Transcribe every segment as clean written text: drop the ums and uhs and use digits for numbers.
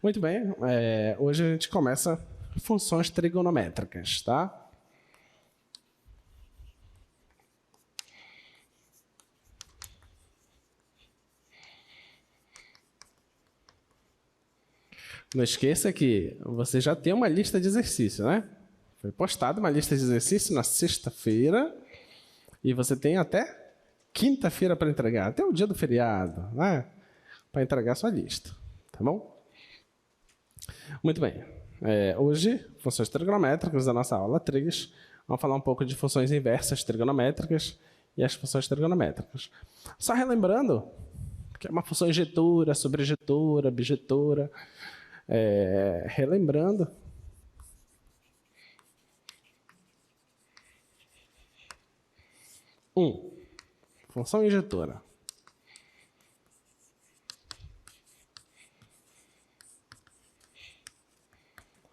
Muito bem, hoje a gente começa funções trigonométricas, tá? Não esqueça que você já tem uma lista de exercícios, né? Foi postada uma lista de exercícios na sexta-feira e você tem até quinta-feira para entregar, até o dia do feriado, né? Para entregar a sua lista, tá bom? Muito bem. Hoje, funções trigonométricas da nossa aula 3. Vamos falar um pouco de funções inversas trigonométricas e as funções trigonométricas. Só relembrando que é uma função injetora, sobrejetora, bijetora. Relembrando. Função injetora.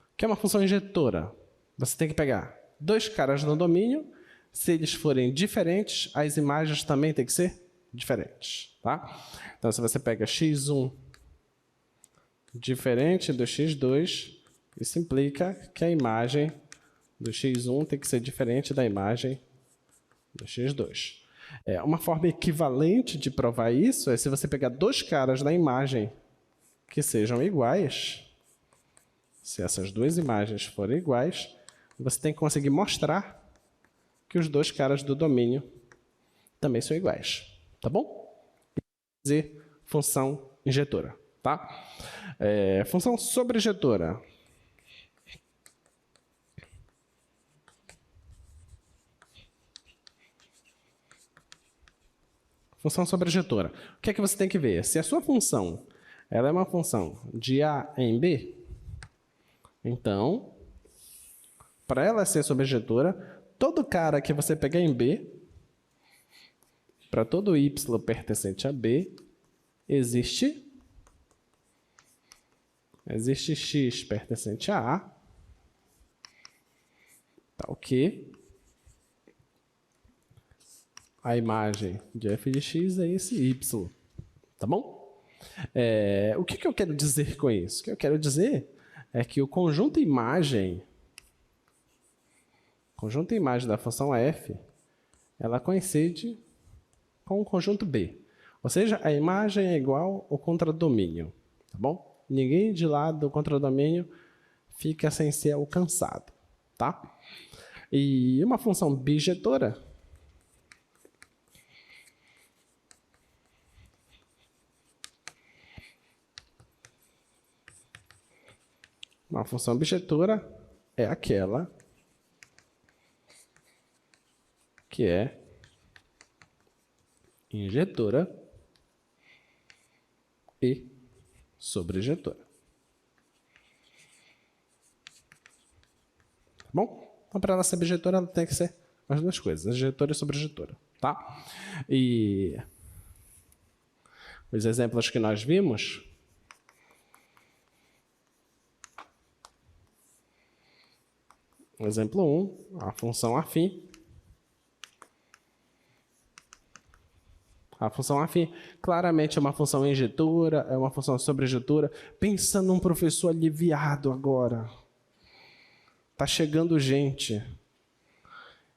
O que é uma função injetora? Você tem que pegar dois caras no domínio. Se eles forem diferentes, as imagens também têm que ser diferentes, tá? Então, se você pega x1 diferente do x2, isso implica que a imagem do x1 tem que ser diferente da imagem do x2. Uma forma equivalente de provar isso é se você pegar dois caras na imagem que sejam iguais. Se essas duas imagens forem iguais, você tem que conseguir mostrar que os dois caras do domínio também são iguais, tá bom? Dizer função injetora, tá? Função sobrejetora. Função sobrejetora. O que é que você tem que ver? Se a sua função ela é uma função de A em B, então, para ela ser sobrejetora, todo cara que você pegar em B, para todo y pertencente a B, existe x pertencente a A, tal que a imagem de f de x é esse y, tá bom? O que eu quero dizer com isso? O que eu quero dizer é que o conjunto imagem da função f, ela coincide com o conjunto B. Ou seja, a imagem é igual ao contradomínio, tá bom? Ninguém de lá do contradomínio fica sem ser alcançado, tá? E uma função bijetora, é aquela que é injetora e sobrejetora. Tá bom? Então, para ela ser bijetora, ela tem que ser as duas coisas, injetora e sobrejetora, tá? E os exemplos que nós vimos, exemplo 1, a função afim. A função afim claramente é uma função injetora, é uma função sobrejetora. Pensa num professor aliviado agora. Tá chegando gente.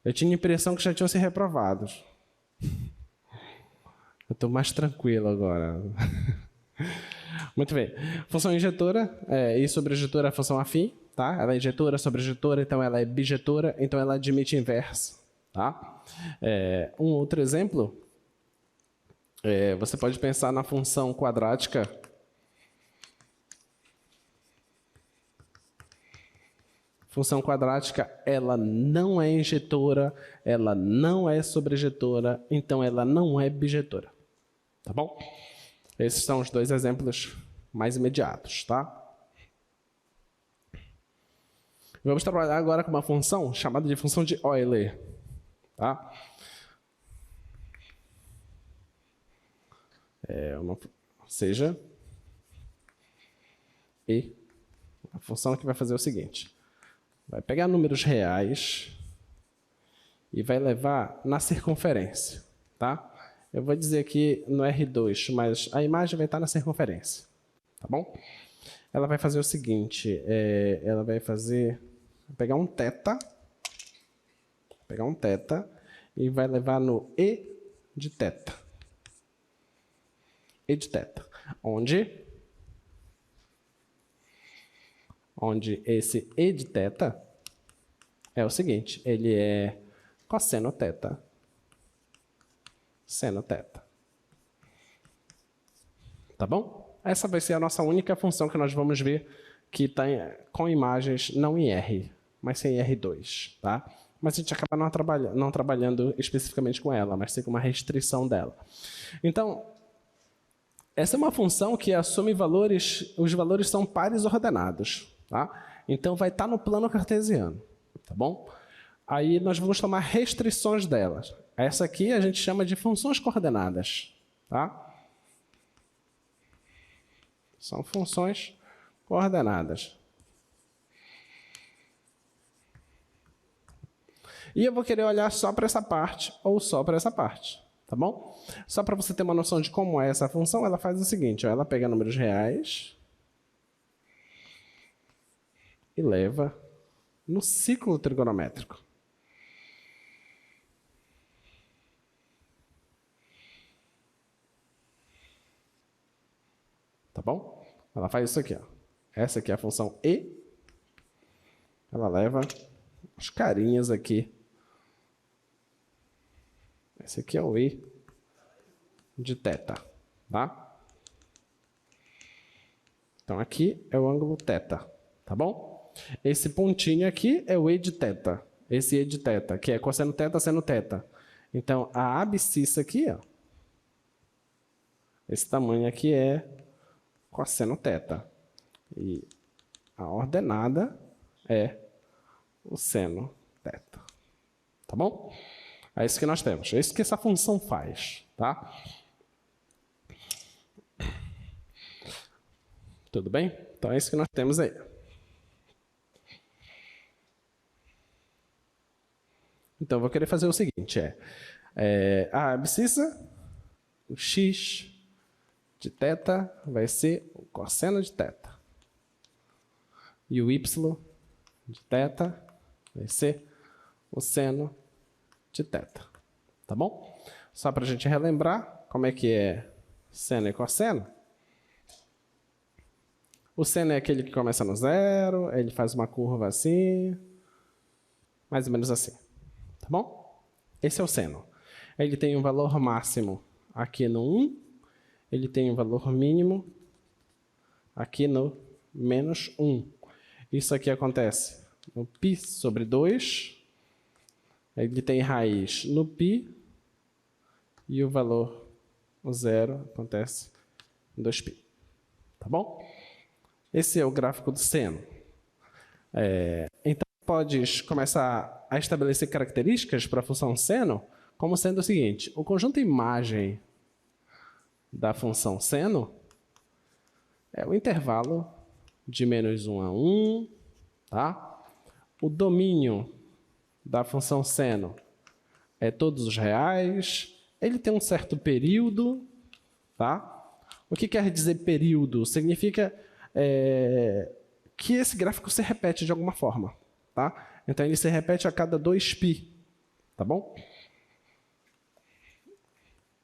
Eu tinha a impressão que já tinham sido reprovados. Eu estou mais tranquilo agora. Muito bem. Função injetora e sobrejetora é a função afim. Tá? Ela é injetora, sobrejetora, então ela é bijetora, então ela admite inverso. Tá? Um outro exemplo, você pode pensar na função quadrática. Função quadrática, ela não é injetora, ela não é sobrejetora, então ela não é bijetora. Tá bom? Esses são os dois exemplos mais imediatos, tá? Vamos trabalhar agora com uma função chamada de função de Euler, tá? Seja, e a função que vai fazer o seguinte, vai pegar números reais e vai levar na circunferência, tá? Eu vou dizer aqui no R2, mas a imagem vai estar na circunferência, tá bom? ela vai fazer o seguinte, ela vai pegar um θ e vai levar no e de θ. E de θ. Onde esse e de θ é o seguinte, ele é cosseno θ, seno θ. Tá bom? Essa vai ser a nossa única função que nós vamos ver que está com imagens não em R, mas sim em R2, tá? Mas a gente acaba não trabalhando especificamente com ela, mas sim com uma restrição dela. Então, essa é uma função que assume valores, os valores são pares ordenados, tá? Então, vai estar no plano cartesiano, tá bom? Aí nós vamos tomar restrições delas. Essa aqui a gente chama de funções coordenadas, tá? São funções coordenadas. E eu vou querer olhar só para essa parte ou só para essa parte, tá bom? Só para você ter uma noção de como é essa função, ela faz o seguinte, ó, ela pega números reais e leva no ciclo trigonométrico. Tá bom? Ela faz isso aqui, ó. Essa aqui é a função e. Ela leva os carinhas aqui. Esse aqui é o e de θ, tá? Então, aqui é o ângulo θ, tá bom? Esse pontinho aqui é o e de θ. Esse e de θ, que é cosseno θ, seno θ. Então, a abscissa aqui, ó. Esse tamanho aqui é cosseno θ. E a ordenada é o seno θ. Tá bom? É isso que nós temos. É isso que essa função faz, tá? Tudo bem? Então é isso que nós temos aí. Então eu vou querer fazer o seguinte, a abscissa, o x de θ vai ser o cosseno de θ. E o y de θ vai ser o seno de θ. Tá bom? Só para a gente relembrar como é que é seno e cosseno. O seno é aquele que começa no zero, ele faz uma curva assim, mais ou menos assim. Tá bom? Esse é o seno. Ele tem um valor máximo aqui no 1, ele tem um valor mínimo aqui no menos 1. Isso aqui acontece no π sobre 2, ele tem raiz no π, e o valor, o zero, acontece em 2π. Tá bom? Esse é o gráfico do seno. Então, podes começar a estabelecer características para a função seno, como sendo o seguinte, o conjunto imagem da função seno é o intervalo de menos 1 a 1, tá? O domínio da função seno é todos os reais, ele tem um certo período, tá? O que quer dizer período? Significa que esse gráfico se repete de alguma forma, tá? Então ele se repete a cada 2π, tá bom?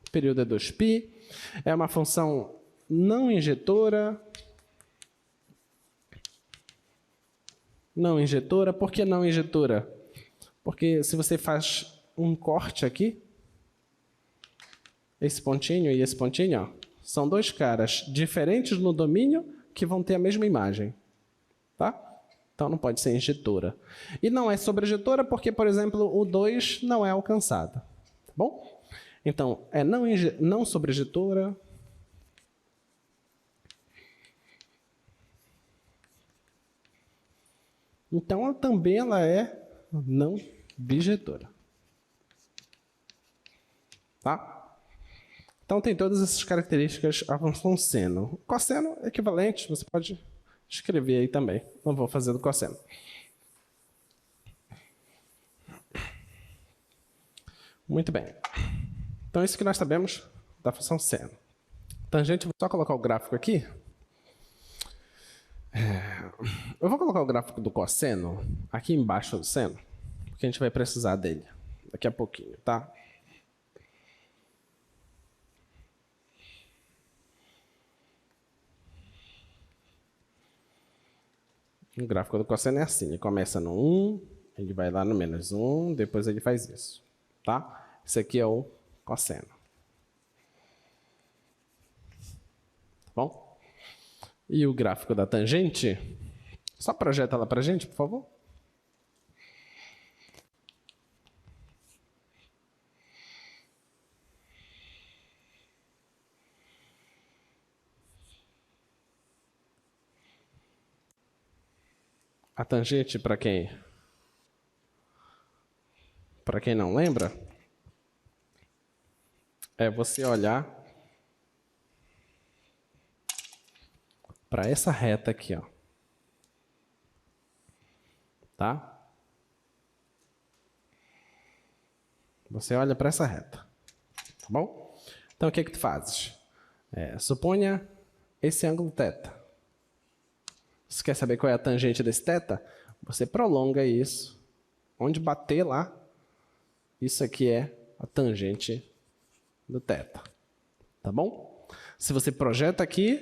O período é 2π, é uma função não injetora. Não injetora, por que não injetora? Porque se você faz um corte aqui, esse pontinho e esse pontinho, ó, são dois caras diferentes no domínio que vão ter a mesma imagem, tá? Então não pode ser injetora. E não é sobrejetora porque, por exemplo, o 2 não é alcançado, tá bom? Então, é não sobrejetora. Então, também ela é não bijetora. Tá? Então, tem todas essas características a função seno. Cosseno é equivalente, você pode escrever aí também. Não vou fazer do cosseno. Muito bem. Então, isso que nós sabemos, da função seno. Tangente, vou só colocar o gráfico aqui. Então, a gente vai ter que Eu vou colocar o gráfico do cosseno aqui embaixo do seno, porque a gente vai precisar dele daqui a pouquinho, tá? O gráfico do cosseno é assim, ele começa no 1, ele vai lá no menos 1, depois ele faz isso, tá? Esse aqui é o cosseno. Tá bom? E o gráfico da tangente, só projeta lá pra gente, por favor. A tangente, para quem não lembra, é você olhar para essa reta aqui, ó. Tá? Você olha para essa reta, tá bom? Então, o que tu fazes? Suponha esse ângulo θ. Você quer saber qual é a tangente desse θ? Você prolonga isso. Onde bater lá, isso aqui é a tangente do θ. Tá bom? Se você projeta aqui,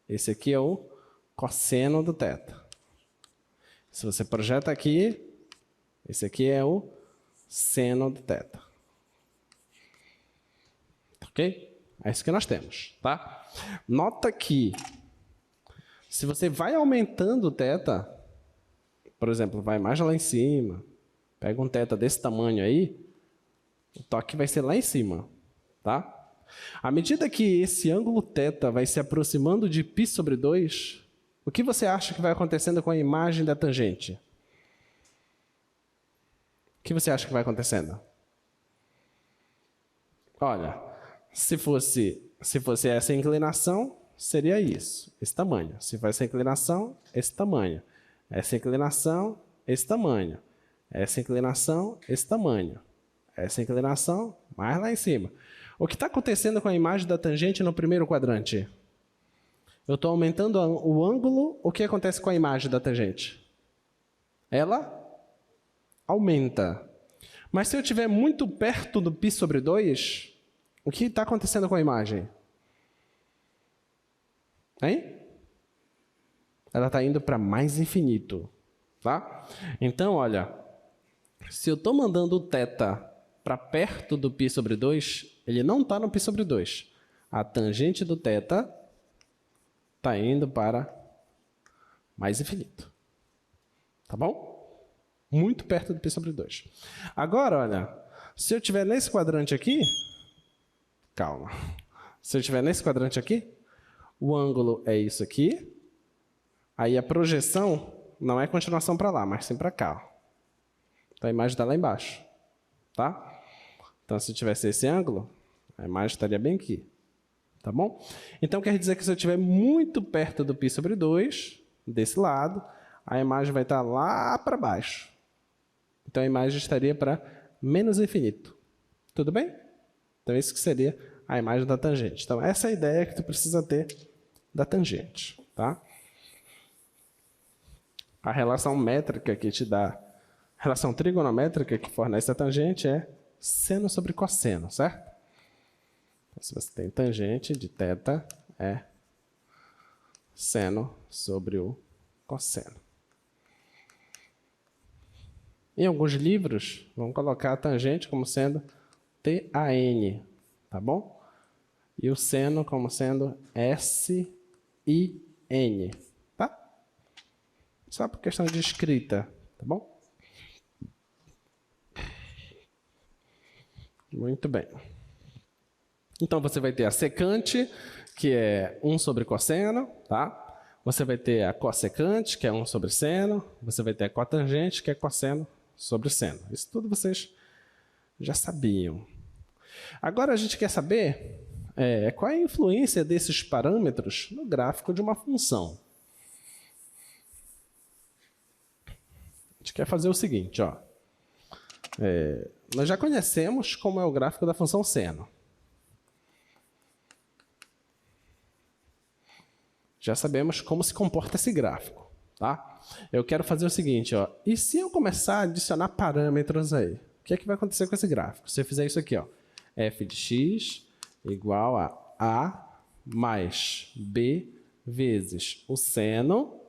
esse aqui é o cosseno do θ. Se você projeta aqui, esse aqui é o seno do θ. Ok? É isso que nós temos, tá? Nota que se você vai aumentando o θ, por exemplo, vai mais lá em cima, pega um θ desse tamanho aí, o toque vai ser lá em cima, tá? À medida que esse ângulo θ vai se aproximando de π/2, o que você acha que vai acontecendo com a imagem da tangente? O que você acha que vai acontecendo? Olha, se fosse essa inclinação, seria isso, esse tamanho. Se fosse essa inclinação, esse tamanho. Essa inclinação, esse tamanho. Essa inclinação, esse tamanho. Essa inclinação, mais lá em cima. O que está acontecendo com a imagem da tangente no primeiro quadrante? Eu estou aumentando o ângulo, o que acontece com a imagem da tangente? Ela aumenta. Mas se eu estiver muito perto do π/2, o que está acontecendo com a imagem? Hein? Ela está indo para mais infinito. Tá? Então, olha, se eu estou mandando o θ para perto do π/2, ele não está no π/2. A tangente do θ está indo para mais infinito. Tá bom? Muito perto do π/2. Agora, olha, se eu estiver nesse quadrante aqui, calma. Se eu estiver nesse quadrante aqui, o ângulo é isso aqui. Aí a projeção não é continuação para lá, mas sim para cá. Ó. Então a imagem está lá embaixo. Tá? Então se tivesse esse ângulo, a imagem estaria bem aqui. Tá bom? Então quer dizer que se eu estiver muito perto do π/2, desse lado, a imagem vai estar lá para baixo. Então a imagem estaria para menos infinito. Tudo bem? Então isso que seria a imagem da tangente. Então essa é a ideia que tu precisa ter da tangente. Tá? A relação métrica que te dá, a relação trigonométrica que fornece a tangente é seno sobre cosseno, certo? Então, se você tem tangente de θ, é seno sobre o cosseno. Em alguns livros, vão colocar a tangente como sendo tan, tá bom? E o seno como sendo sin, tá? Só por questão de escrita, tá bom? Muito bem. Então, você vai ter a secante, que é 1 sobre cosseno, tá? Você vai ter a cossecante, que é 1 sobre seno. Você vai ter a cotangente, que é cosseno sobre seno. Isso tudo vocês já sabiam. Agora, a gente quer saber qual é a influência desses parâmetros no gráfico de uma função. A gente quer fazer o seguinte, ó. Nós já conhecemos como é o gráfico da função seno. Já sabemos como se comporta esse gráfico, tá? Eu quero fazer o seguinte, ó. E se eu começar a adicionar parâmetros aí? O que é que vai acontecer com esse gráfico? Se eu fizer isso aqui, ó, f de x igual a mais b vezes o seno,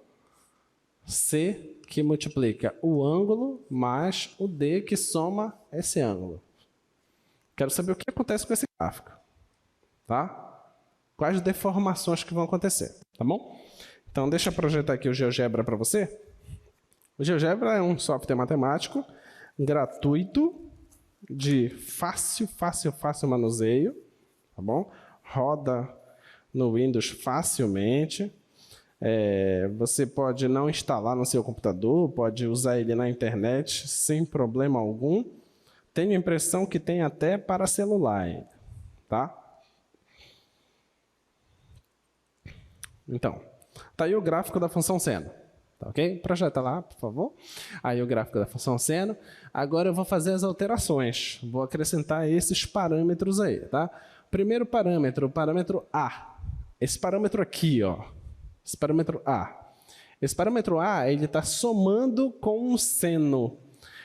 c que multiplica o ângulo mais o d que soma esse ângulo. Quero saber o que acontece com esse gráfico, tá? Quais deformações que vão acontecer, tá bom? Então, deixa eu projetar aqui o GeoGebra para você. O GeoGebra é um software matemático gratuito, de fácil manuseio, tá bom? Roda no Windows facilmente. Você pode não instalar no seu computador, pode usar ele na internet sem problema algum. Tenho a impressão que tem até para celular, tá? Então, tá aí o gráfico da função seno, tá ok? Projeta lá, por favor. Aí o gráfico da função seno. Agora eu vou fazer as alterações. Vou acrescentar esses parâmetros aí, tá? Primeiro parâmetro, o parâmetro A. Esse parâmetro aqui, ó. Esse parâmetro A. Esse parâmetro A, ele está somando com um seno.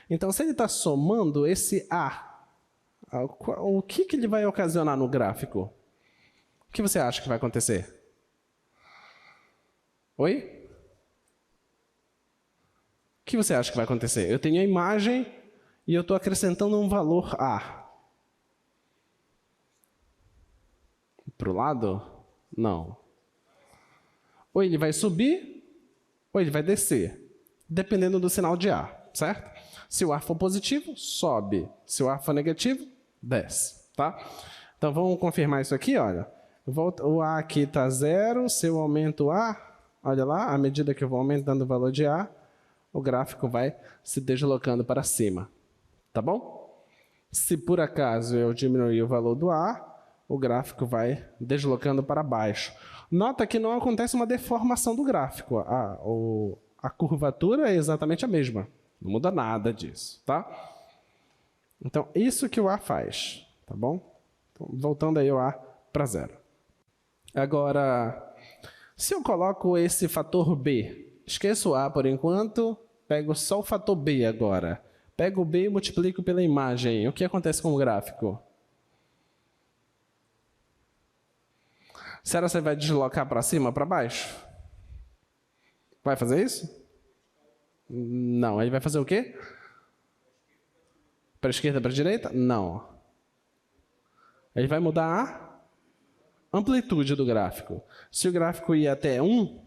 Então, se ele está somando esse A, o que ele vai ocasionar no gráfico? O que você acha que vai acontecer? Oi? O que você acha que vai acontecer? Eu tenho a imagem e eu estou acrescentando um valor A. Para o lado? Não. Ou ele vai subir, ou ele vai descer, dependendo do sinal de A, certo? Se o A for positivo, sobe. Se o A for negativo, desce, tá? Então, vamos confirmar isso aqui, olha. O A aqui está 0, se eu aumento o A, olha lá, à medida que eu vou aumentando o valor de A, o gráfico vai se deslocando para cima, tá bom? Se por acaso eu diminuir o valor do A, o gráfico vai deslocando para baixo. Nota que não acontece uma deformação do gráfico. A curvatura é exatamente a mesma. Não muda nada disso, tá? Então, isso que o A faz, tá bom? Então, voltando aí o A para 0. Agora, se eu coloco esse fator B, esqueço o A por enquanto, pego só o fator B agora. Pego o B e multiplico pela imagem. O que acontece com o gráfico? Será que você vai deslocar para cima ou para baixo? Vai fazer isso? Não. Ele vai fazer o quê? Para a esquerda, para a direita? Não. Ele vai mudar a amplitude do gráfico. Se o gráfico ir até 1,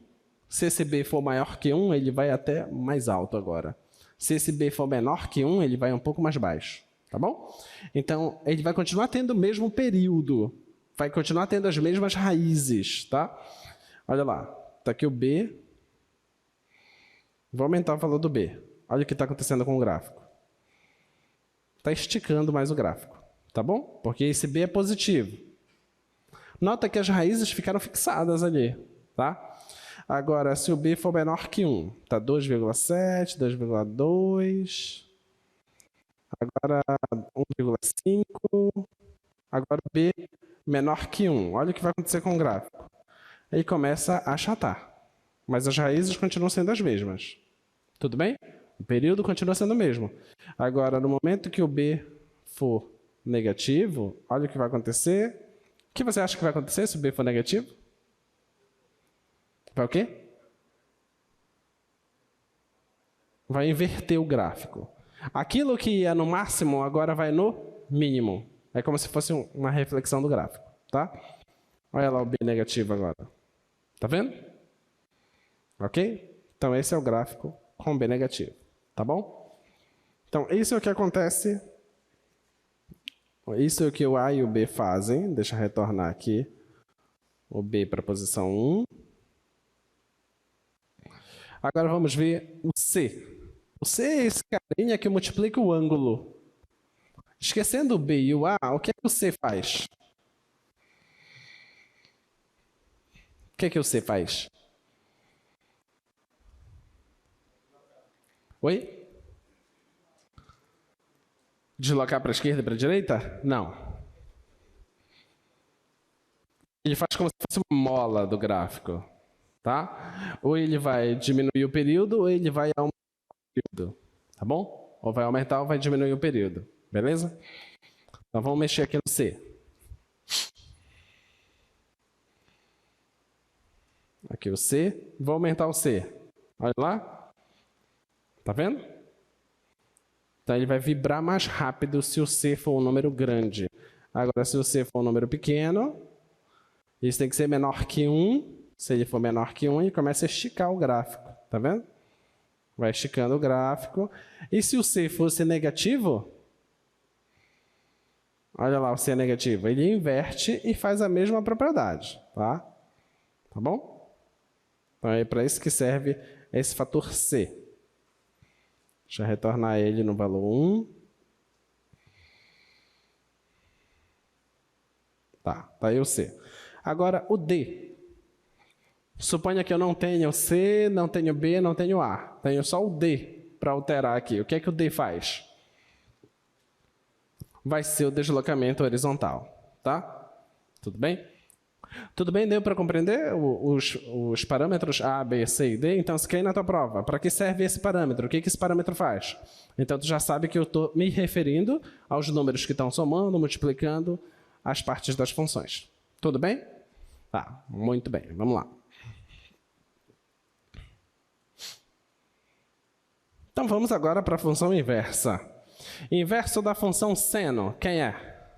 se esse B for maior que 1, ele vai até mais alto agora. Se esse B for menor que 1, ele vai um pouco mais baixo. Tá bom? Então, ele vai continuar tendo o mesmo período. Vai continuar tendo as mesmas raízes, tá? Olha lá, está aqui o B. Vou aumentar o valor do B. Olha o que está acontecendo com o gráfico. Está esticando mais o gráfico, tá bom? Porque esse B é positivo. Nota que as raízes ficaram fixadas ali, tá? Agora, se o B for menor que 1, está 2,7, 2,2. Agora, 1,5. Agora, B menor que 1. Olha o que vai acontecer com o gráfico. Ele começa a achatar. Mas as raízes continuam sendo as mesmas. Tudo bem? O período continua sendo o mesmo. Agora, no momento que o B for negativo, olha o que vai acontecer. O que você acha que vai acontecer se o B for negativo? Vai o quê? Vai inverter o gráfico. Aquilo que ia no máximo, agora vai no mínimo. É como se fosse uma reflexão do gráfico, tá? Olha lá o B negativo agora. Tá vendo? Ok? Então, esse é o gráfico com B negativo, tá bom? Então, isso é o que acontece. Isso é o que o A e o B fazem. Deixa eu retornar aqui o B para a posição 1. Agora vamos ver o C. O C é esse carinha que multiplica o ângulo. Esquecendo o B e o A, o que é que o C faz? O que é que o C faz? Oi? Deslocar para a esquerda e para a direita? Não. Ele faz como se fosse uma mola do gráfico. tá? Ou ele vai diminuir o período, ou ele vai aumentar o período, tá bom? Ou vai aumentar ou vai diminuir o período, beleza? Então vamos mexer aqui no C. Aqui o C, vou aumentar o C. Olha lá. Tá vendo? Então ele vai vibrar mais rápido se o C for um número grande. Agora, se o C for um número pequeno, isso tem que ser menor que 1. Se ele for menor que 1, ele começa a esticar o gráfico. Tá vendo? Vai esticando o gráfico. E se o C fosse negativo, olha lá o C é negativo, ele inverte e faz a mesma propriedade. Tá? Tá bom? Então é para isso que serve esse fator C. Deixa eu retornar ele no valor 1. Tá aí o C. Agora o D. Suponha que eu não tenho C, não tenho B, não tenho A. Tenho só o D para alterar aqui. O que é que o D faz? Vai ser o deslocamento horizontal. Tá? Tudo bem? Tudo bem? Deu para compreender os parâmetros A, B, C e D? Então, se cair na tua prova, para que serve esse parâmetro? O que esse parâmetro faz? Então, tu já sabe que eu estou me referindo aos números que estão somando, multiplicando as partes das funções. Tudo bem? Tá, muito bem. Vamos lá. Então, vamos agora para a função inversa. Inverso da função seno, quem é?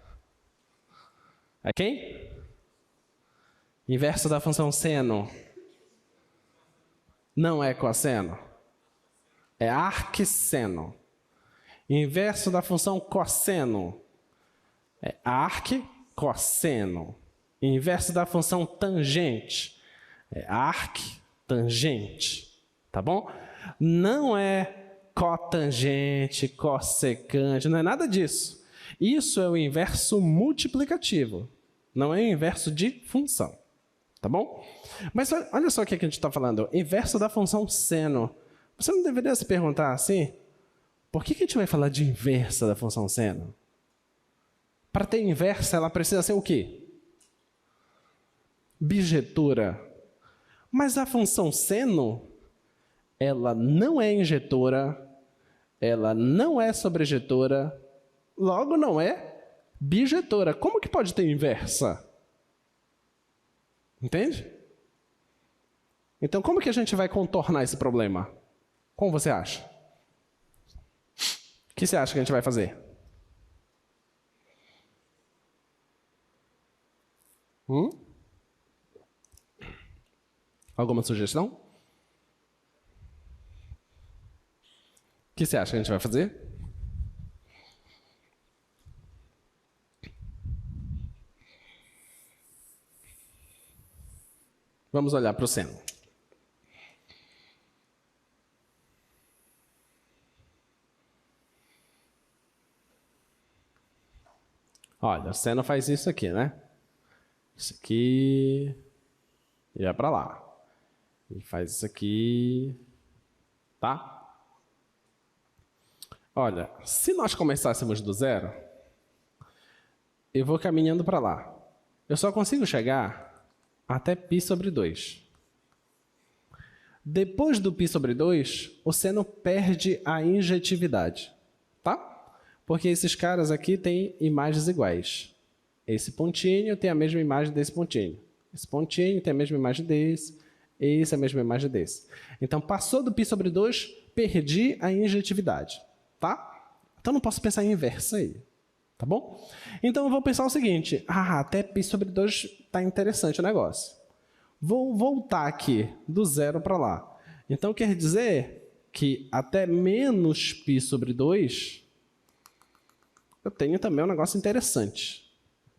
É quem? Inverso da função seno não é cosseno, é arcseno. Inverso da função cosseno é arccosseno. Inverso da função tangente é arctangente. Tá bom? Não é cotangente, cossecante, não é nada disso. Isso é o inverso multiplicativo, não é o inverso de função. Tá bom? Mas olha só o que a gente está falando. Inverso da função seno. Você não deveria se perguntar assim? Por que a gente vai falar de inversa da função seno? Para ter inversa, ela precisa ser o quê? Bijetora. Mas a função seno, ela não é injetora, ela não é sobrejetora, logo não é bijetora. Como que pode ter inversa? Entende? Então, como que a gente vai contornar esse problema? Como você acha? O que você acha que a gente vai fazer? Alguma sugestão? O que você acha que a gente vai fazer? Vamos olhar para o seno. Olha, o seno faz isso aqui, né? Isso aqui e vai para lá. E faz isso aqui, tá? Olha, se nós começássemos do zero, eu vou caminhando para lá. Eu só consigo chegar até π sobre 2. Depois do π sobre 2, o seno perde a injetividade, tá? Porque esses caras aqui têm imagens iguais. Esse pontinho tem a mesma imagem desse pontinho. Esse pontinho tem a mesma imagem desse. Esse é a mesma imagem desse. Então, passou do π sobre 2, perdi a injetividade, tá? Então, não posso pensar em inversa aí. Tá bom? Então, eu vou pensar o seguinte. Até π sobre 2 está interessante o negócio. Vou voltar aqui do zero para lá. Então, quer dizer que até menos π sobre 2, eu tenho também um negócio interessante.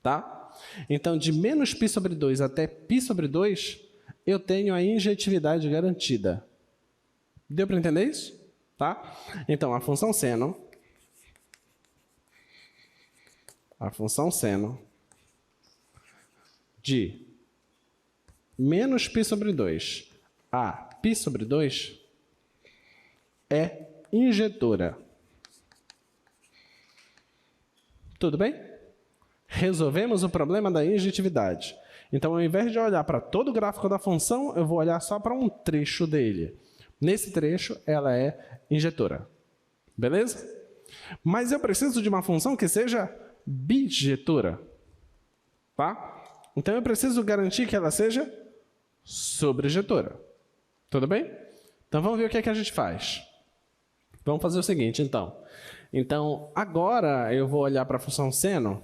Tá? Então, de menos π sobre 2 até π sobre 2, eu tenho a injetividade garantida. Deu para entender isso? Tá? Então, a função seno de menos π sobre 2 a π sobre 2 é injetora. Tudo bem? Resolvemos o problema da injetividade. Então, ao invés de olhar para todo o gráfico da função, eu vou olhar só para um trecho dele. Nesse trecho, ela é injetora. Beleza? Mas eu preciso de uma função que seja bijetora. Tá? Então, eu preciso garantir que ela seja sobrejetora. Tudo bem? Então, vamos ver o que é que a gente faz. Vamos fazer o seguinte, então. Então, agora eu vou olhar para a função seno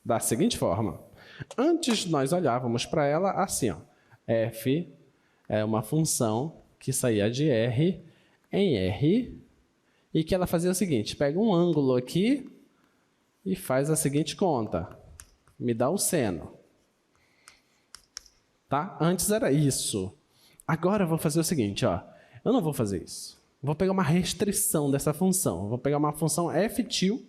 da seguinte forma. Antes, nós olhávamos para ela assim, ó. F é uma função que saía de R em R e que ela fazia o seguinte, pega um ângulo aqui e faz a seguinte conta. Me dá o seno. Tá? Antes era isso. Agora eu vou fazer o seguinte, ó. Eu não vou fazer isso. Vou pegar uma restrição dessa função. Vou pegar uma função f-til,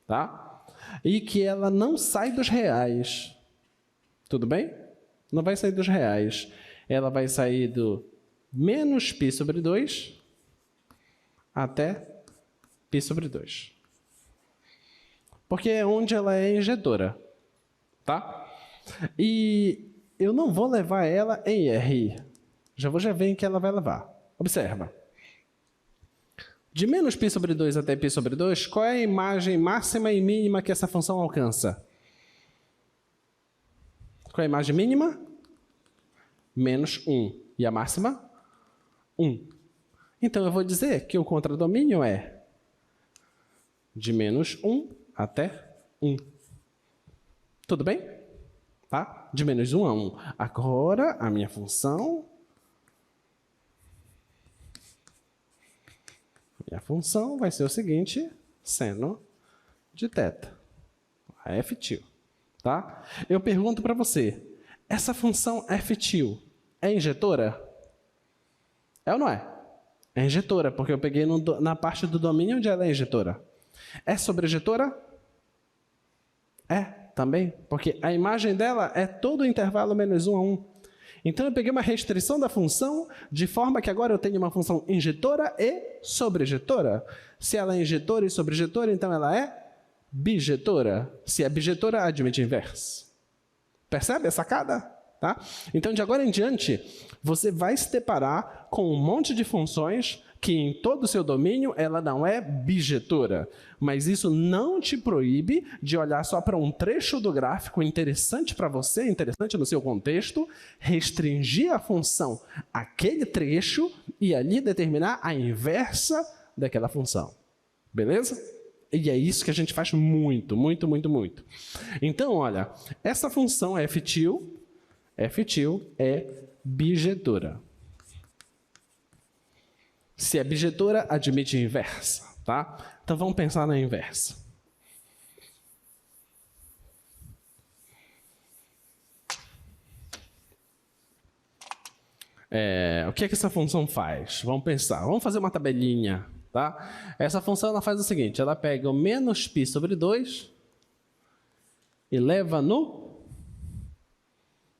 tá? E que ela não sai dos reais. Tudo bem? Não vai sair dos reais. Ela vai sair do menos π sobre 2 até π sobre 2. Porque é onde ela é injetora. Tá? E eu não vou levar ela em R. Já ver em que ela vai levar. Observa. De menos π sobre 2 até π sobre 2, qual é a imagem máxima e mínima que essa função alcança? Qual é a imagem mínima? Menos 1. E a máxima? 1. Então, eu vou dizer que o contradomínio é de menos 1 até 1. Tudo bem? Tá? De menos 1 a 1. Agora, a minha função... Minha função vai ser o seguinte, seno de θ. A f-til. Tá? Eu pergunto para você, essa função f-til é injetora? É ou não é? É injetora, porque eu peguei na parte do domínio onde ela é injetora. É sobrejetora? É, também, porque a imagem dela é todo o intervalo menos 1 a 1. Então, eu peguei uma restrição da função, de forma que agora eu tenho uma função injetora e sobrejetora. Se ela é injetora e sobrejetora, então ela é bijetora. Se é bijetora, admite inverso. Percebe a sacada? Tá? Então, de agora em diante, você vai se deparar com um monte de funções que em todo o seu domínio ela não é bijetora. Mas isso não te proíbe de olhar só para um trecho do gráfico interessante para você, interessante no seu contexto, restringir a função àquele trecho e ali determinar a inversa daquela função. Beleza? E é isso que a gente faz muito, muito, muito, muito. Então, olha, essa função f-til é bijetora. Se é bijetora, admite inversa, tá? Então, vamos pensar na inversa. O que é que essa função faz? Vamos pensar. Vamos fazer uma tabelinha, tá? Essa função ela faz o seguinte, ela pega o menos π sobre 2 e leva no...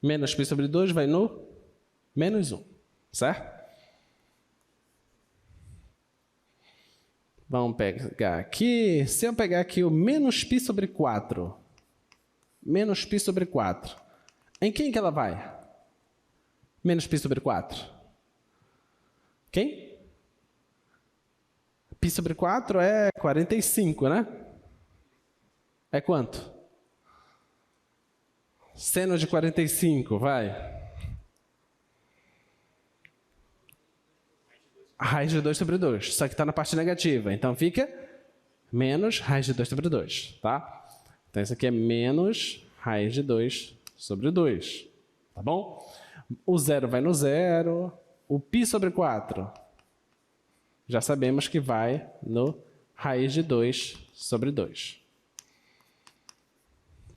Menos π sobre 2 vai no menos 1, certo? Vamos pegar aqui, se eu pegar aqui o menos π sobre 4, menos π sobre 4, em quem que ela vai? Menos π sobre 4. Quem? π sobre 4 é 45, né? É quanto? Seno de 45, vai. Raiz de 2 sobre 2, só que está na parte negativa. Então, fica menos raiz de 2 sobre 2, tá? Então, isso aqui é menos raiz de 2 sobre 2, tá bom? O zero vai no zero. O π sobre 4, já sabemos que vai no raiz de 2 sobre 2.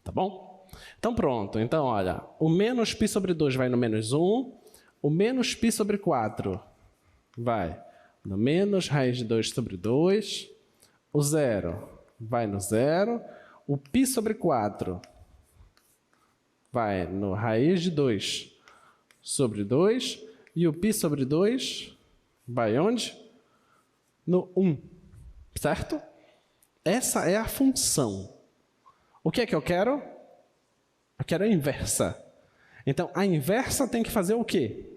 Tá bom? Então, pronto. Então, olha, o menos π sobre 2 vai no menos 1. O menos π sobre 4... vai no menos raiz de 2 sobre 2, o zero vai no zero, o π sobre 4 vai no raiz de 2 sobre 2, e o π sobre 2 vai onde? No 1, certo? Essa é a função. O que é que eu quero? Eu quero a inversa. Então, a inversa tem que fazer o quê?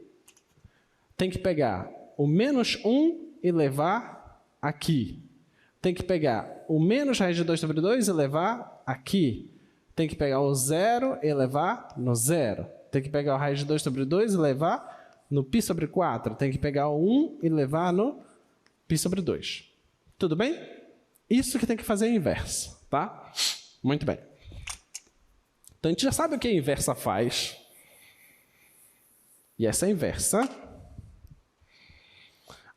Tem que pegar o menos 1 e levar aqui. Tem que pegar o menos raiz de 2 sobre 2 e levar aqui. Tem que pegar o 0 e levar no 0. Tem que pegar o raiz de 2 sobre 2 e levar no π sobre 4. Tem que pegar o 1 e levar no π sobre 2. Tudo bem? Isso que tem que fazer a inversa, tá? Muito bem. Então, a gente já sabe o que a inversa faz. E essa é a inversa.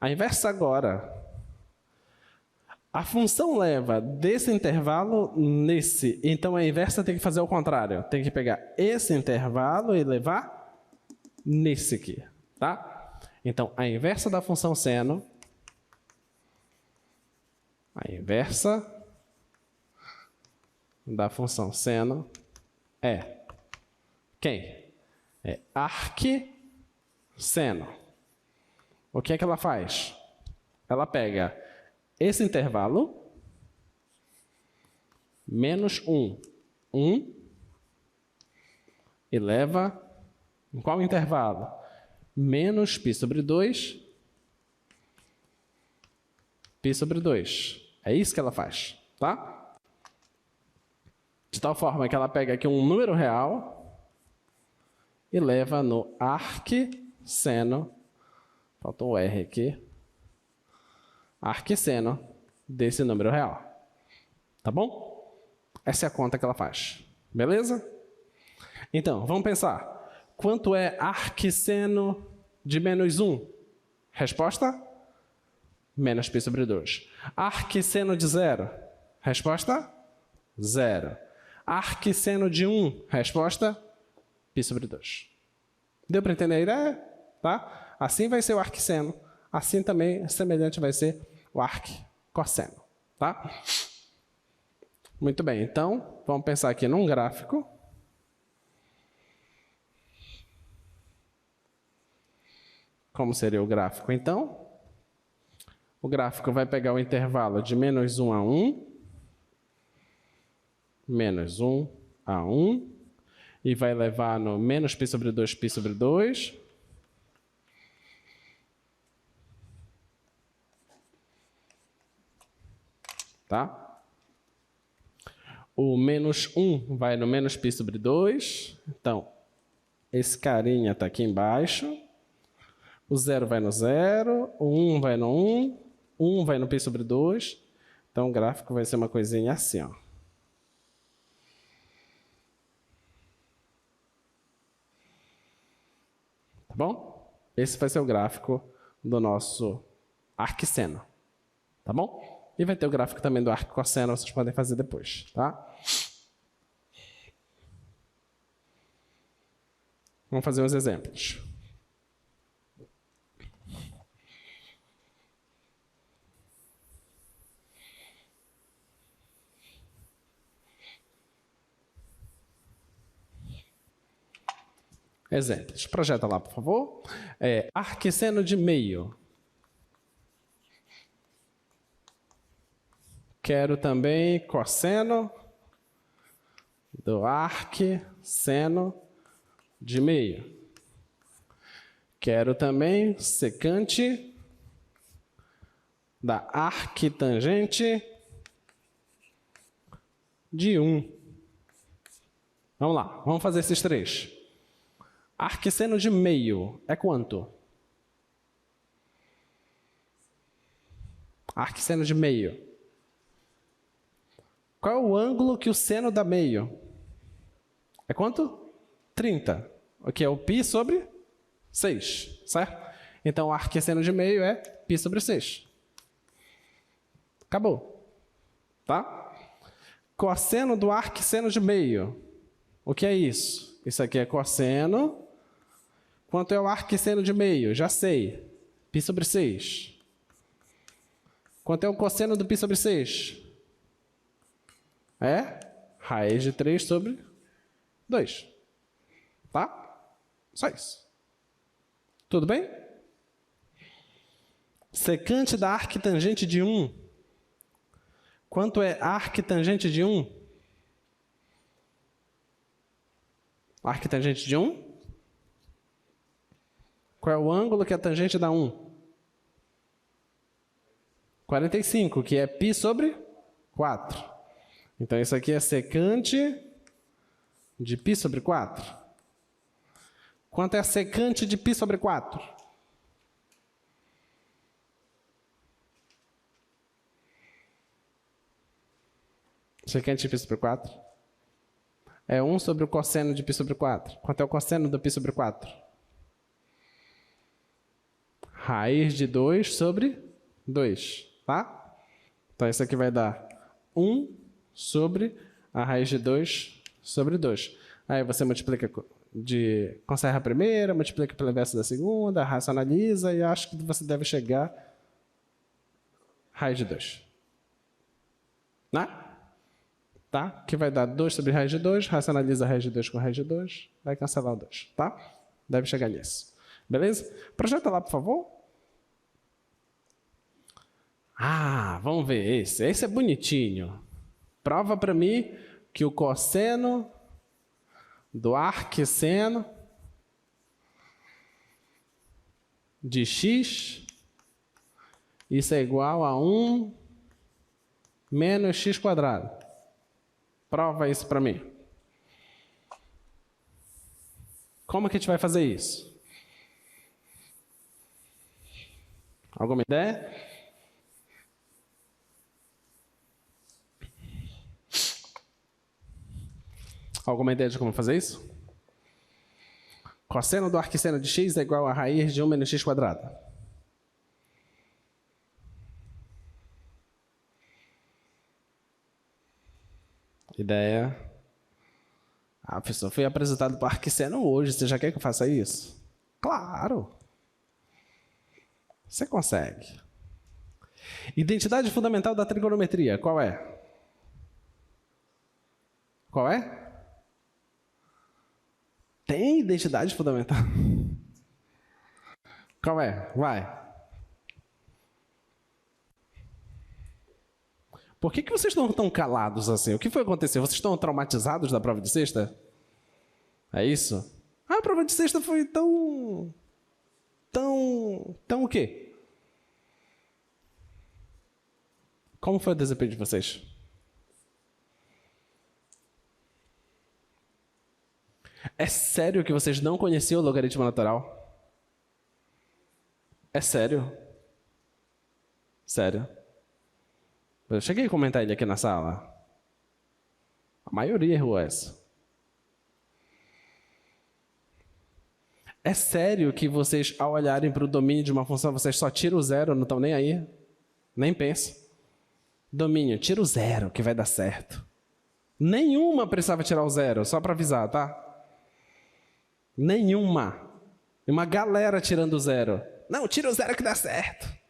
A inversa agora. A função leva desse intervalo nesse. Então, a inversa tem que fazer o contrário. Tem que pegar esse intervalo e levar nesse aqui, tá? Então, a inversa da função seno. A inversa da função seno é quem? É arcseno. O que é que ela faz? Ela pega esse intervalo, menos 1, 1, e leva em qual intervalo? Menos π sobre 2, π sobre 2. É isso que ela faz, tá? De tal forma que ela pega aqui um número real e leva no arcseno, faltou um R aqui, arcseno desse número real. Tá bom? Essa é a conta que ela faz. Beleza? Então, vamos pensar. Quanto é arcseno de menos 1? Resposta? Menos π sobre 2. Arcseno de 0? Resposta? 0. Arcseno de 1? Resposta? π sobre 2. Deu para entender a ideia? Tá? Assim vai ser o arcseno. Assim também, semelhante, vai ser o arccosseno. Tá? Muito bem. Então, vamos pensar aqui num gráfico. Como seria o gráfico, então? O gráfico vai pegar o intervalo de menos 1 a 1, menos 1 a 1, e vai levar no menos π sobre 2, π sobre 2. Tá? O menos 1 vai no menos π sobre 2. Então, esse carinha está aqui embaixo. O 0 vai no 0, o 1 vai no 1, 1 vai no π sobre 2. Então, o gráfico vai ser uma coisinha assim, ó. Tá bom? Esse vai ser o gráfico do nosso arcseno. Tá bom? E vai ter o gráfico também do arccosseno, vocês podem fazer depois, tá? Vamos fazer uns exemplos. Exemplos. Projeta lá, por favor. Arcseno de meio. Quero também cosseno do arcseno de meio. Quero também secante da arctangente de 1. Vamos lá, vamos fazer esses três. Arcseno de meio é quanto? Arcseno de meio. Qual é o ângulo que o seno dá meio? É quanto? 30. O que é o π sobre 6, certo? Então, o arcseno de meio é π sobre 6. Acabou. Tá? Cosseno do arcseno de meio. O que é isso? Isso aqui é cosseno. Quanto é o arcseno de meio? Já sei. π sobre 6. Quanto é o cosseno do π sobre 6? É raiz de 3 sobre 2. Tá? Só isso. Tudo bem? Secante da arctangente de 1. Quanto é arctangente de 1? Arquitangente de 1? Qual é o ângulo que a tangente dá 1? 45, que é π sobre 4. Então, isso aqui é secante de π sobre 4. Quanto é a secante de π sobre 4? Secante de π sobre 4? É 1 sobre o cosseno de π sobre 4. Quanto é o cosseno do π sobre 4? Raiz de 2 sobre 2, tá? Então, isso aqui vai dar 1 sobre a raiz de 2 sobre 2. Aí você multiplica conserva a primeira, multiplica pelo inverso da segunda, racionaliza e acho que você deve chegar a raiz de 2. Né? Tá? Que vai dar 2 sobre raiz de 2, racionaliza a raiz de 2 com raiz de 2, vai cancelar o 2, tá? Deve chegar nisso. Beleza? Projeta lá, por favor. Ah, vamos ver esse. Esse é bonitinho. Prova para mim que o cosseno do arquisseno de x, isso é igual a 1 menos x quadrado. Prova isso para mim. Como que a gente vai fazer isso? Alguma ideia? Alguma ideia de como fazer isso? Cosseno do arquisseno de x é igual a raiz de 1 menos x quadrado. Ideia. Ah, professor, foi apresentado para o arquisseno hoje. Você já quer que eu faça isso? Claro. Você consegue. Identidade fundamental da trigonometria, qual é? Qual é? Tem identidade fundamental? Qual é? Vai. Por que vocês estão tão calados assim? O que foi acontecer? Vocês estão traumatizados da prova de sexta? É isso? Ah, a prova de sexta foi tão o quê? Como foi o desempenho de vocês? É sério que vocês não conheciam o logaritmo natural? É sério? Sério? Eu cheguei a comentar ele aqui na sala. A maioria errou essa. É sério que vocês, ao olharem para o domínio de uma função, vocês só tiram o zero, não estão nem aí? Nem pensam. Domínio, tira o zero, que vai dar certo. Nenhuma precisava tirar o zero, só para avisar, tá? Nenhuma. E uma galera tirando o zero. Não, tira o zero que dá certo.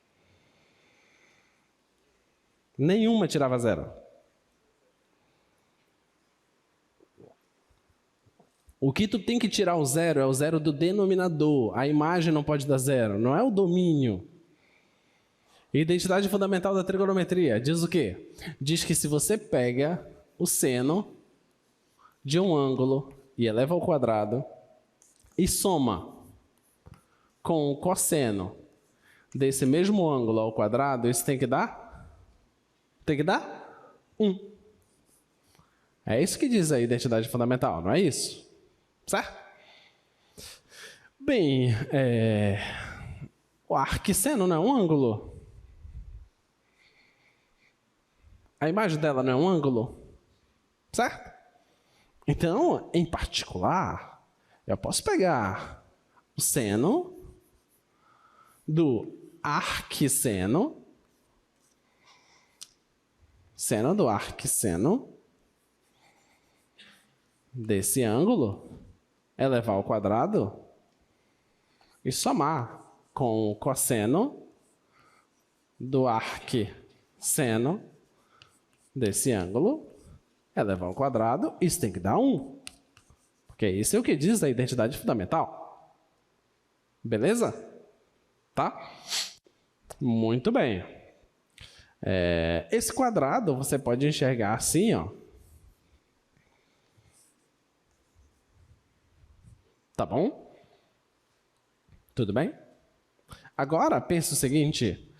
Nenhuma tirava zero. O que tu tem que tirar o zero é o zero do denominador. A imagem não pode dar zero, não é o domínio. Identidade fundamental da trigonometria diz o quê? Diz que se você pega o seno de um ângulo e eleva ao quadrado e soma com o cosseno desse mesmo ângulo ao quadrado, isso tem que dar? Tem que dar 1. É isso que diz a identidade fundamental, não é isso? Certo? Bem, o arquisseno não é um ângulo? A imagem dela não é um ângulo? Certo? Então, em particular, eu posso pegar o seno do arquisseno, seno do arquisseno desse ângulo, elevar ao quadrado e somar com o cosseno do arquisseno desse ângulo, elevar ao quadrado, isso tem que dar 1. Porque isso é o que diz a identidade fundamental. Beleza? Tá? Muito bem. Esse quadrado você pode enxergar assim, ó. Tá bom? Tudo bem? Agora, pense o seguinte,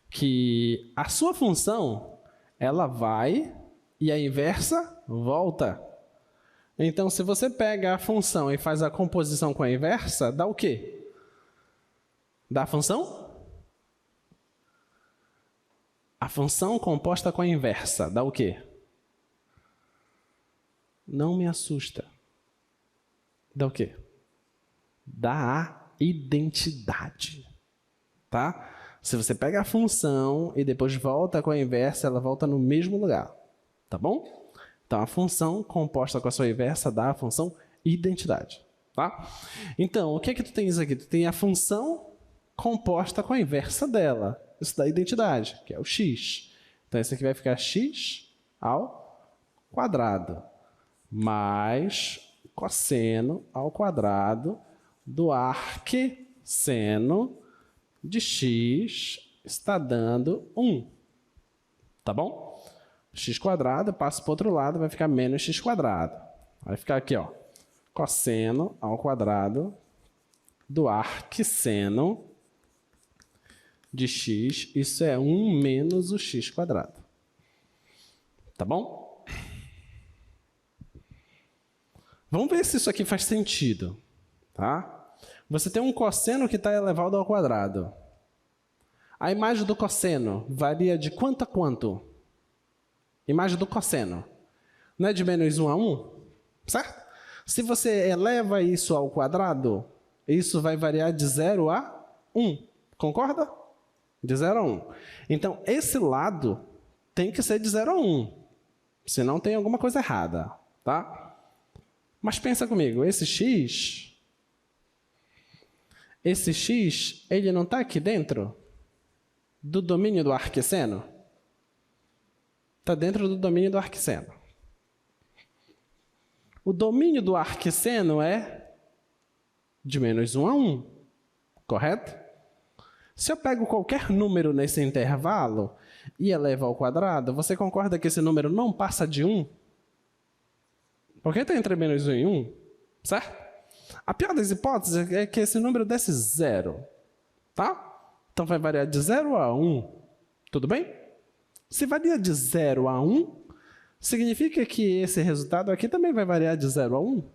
que a sua função, ela vai e a inversa volta. Então, se você pega a função e faz a composição com a inversa, dá o quê? Dá a função? A função composta com a inversa, dá o quê? Não me assusta. Dá o quê? Dá a identidade. Tá? Se você pega a função e depois volta com a inversa, ela volta no mesmo lugar. Tá bom? Então, a função composta com a sua inversa dá a função identidade. Tá? Então, o que é que tu tens aqui? Tu tem a função composta com a inversa dela. Isso dá identidade, que é o x. Então, isso aqui vai ficar x ao quadrado mais cosseno ao quadrado do arcseno de x está dando 1. Tá bom? X quadrado, passo para o outro lado, vai ficar menos x quadrado. Vai ficar aqui, ó, cosseno ao quadrado do arcseno de x, isso é 1 menos o x quadrado. Tá bom? Vamos ver se isso aqui faz sentido. Tá? Você tem um cosseno que está elevado ao quadrado. A imagem do cosseno varia de quanto a quanto? Imagem do cosseno. Não é de menos 1 a 1? Certo? Se você eleva isso ao quadrado, isso vai variar de 0 a 1. Concorda? De 0 a 1. Então, esse lado tem que ser de 0 a 1. Senão tem alguma coisa errada. Tá? Mas pensa comigo, esse x, ele não está aqui dentro do domínio do arcseno? Está dentro do domínio do arcseno. O domínio do arcseno é de menos 1 a 1, correto? Se eu pego qualquer número nesse intervalo e elevo ao quadrado, você concorda que esse número não passa de 1? Porque está entre menos 1 e 1, certo? A pior das hipóteses é que esse número desse 0, tá? Então vai variar de 0 a 1, tudo bem? Se varia de 0 a 1, significa que esse resultado aqui também vai variar de 0 a 1,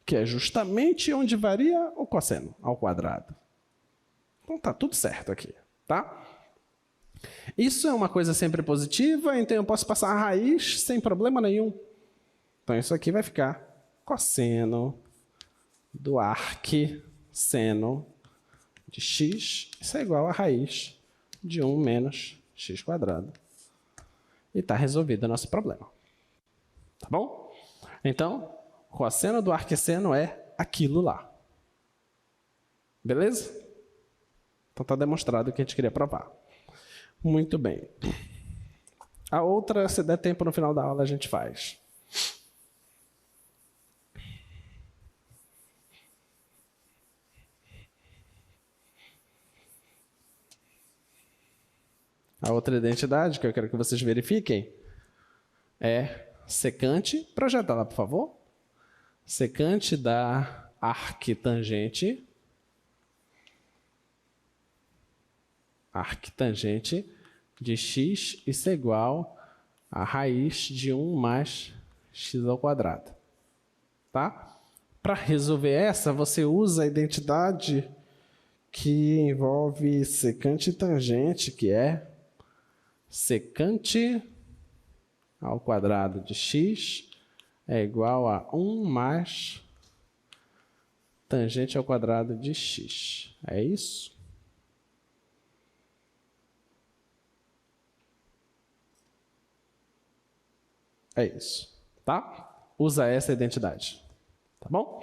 que é justamente onde varia o cosseno ao quadrado. Então tá tudo certo aqui, tá? Isso é uma coisa sempre positiva, então eu posso passar a raiz sem problema nenhum. Então isso aqui vai ficar cosseno do arcseno de x, isso é igual a raiz de 1 menos x quadrado. E está resolvido o nosso problema. Tá bom? Então, o cosseno do arcseno é aquilo lá. Beleza? Então está demonstrado o que a gente queria provar. Muito bem. A outra, se der tempo no final da aula, a gente faz. A outra identidade que eu quero que vocês verifiquem é secante, projeta lá, por favor. Secante da arctangente de x, isso é igual a raiz de 1 mais x ao quadrado. Tá? Para resolver essa, você usa a identidade que envolve secante e tangente, que é secante ao quadrado de x é igual a 1 mais tangente ao quadrado de x. É isso? É isso, tá? Usa essa identidade, tá bom?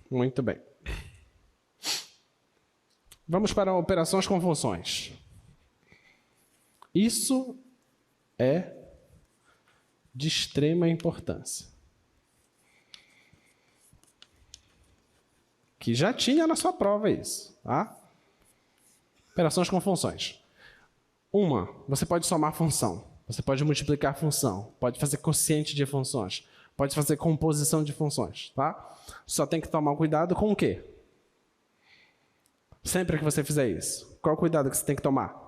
Muito bem. Vamos para operações com funções. Isso é de extrema importância. Que já tinha na sua prova isso, tá? Operações com funções. Uma, você pode somar função, você pode multiplicar função, pode fazer quociente de funções, Pode fazer composição de funções, tá? Só tem que tomar cuidado com o quê? Sempre que você fizer isso, qual o cuidado que você tem que tomar?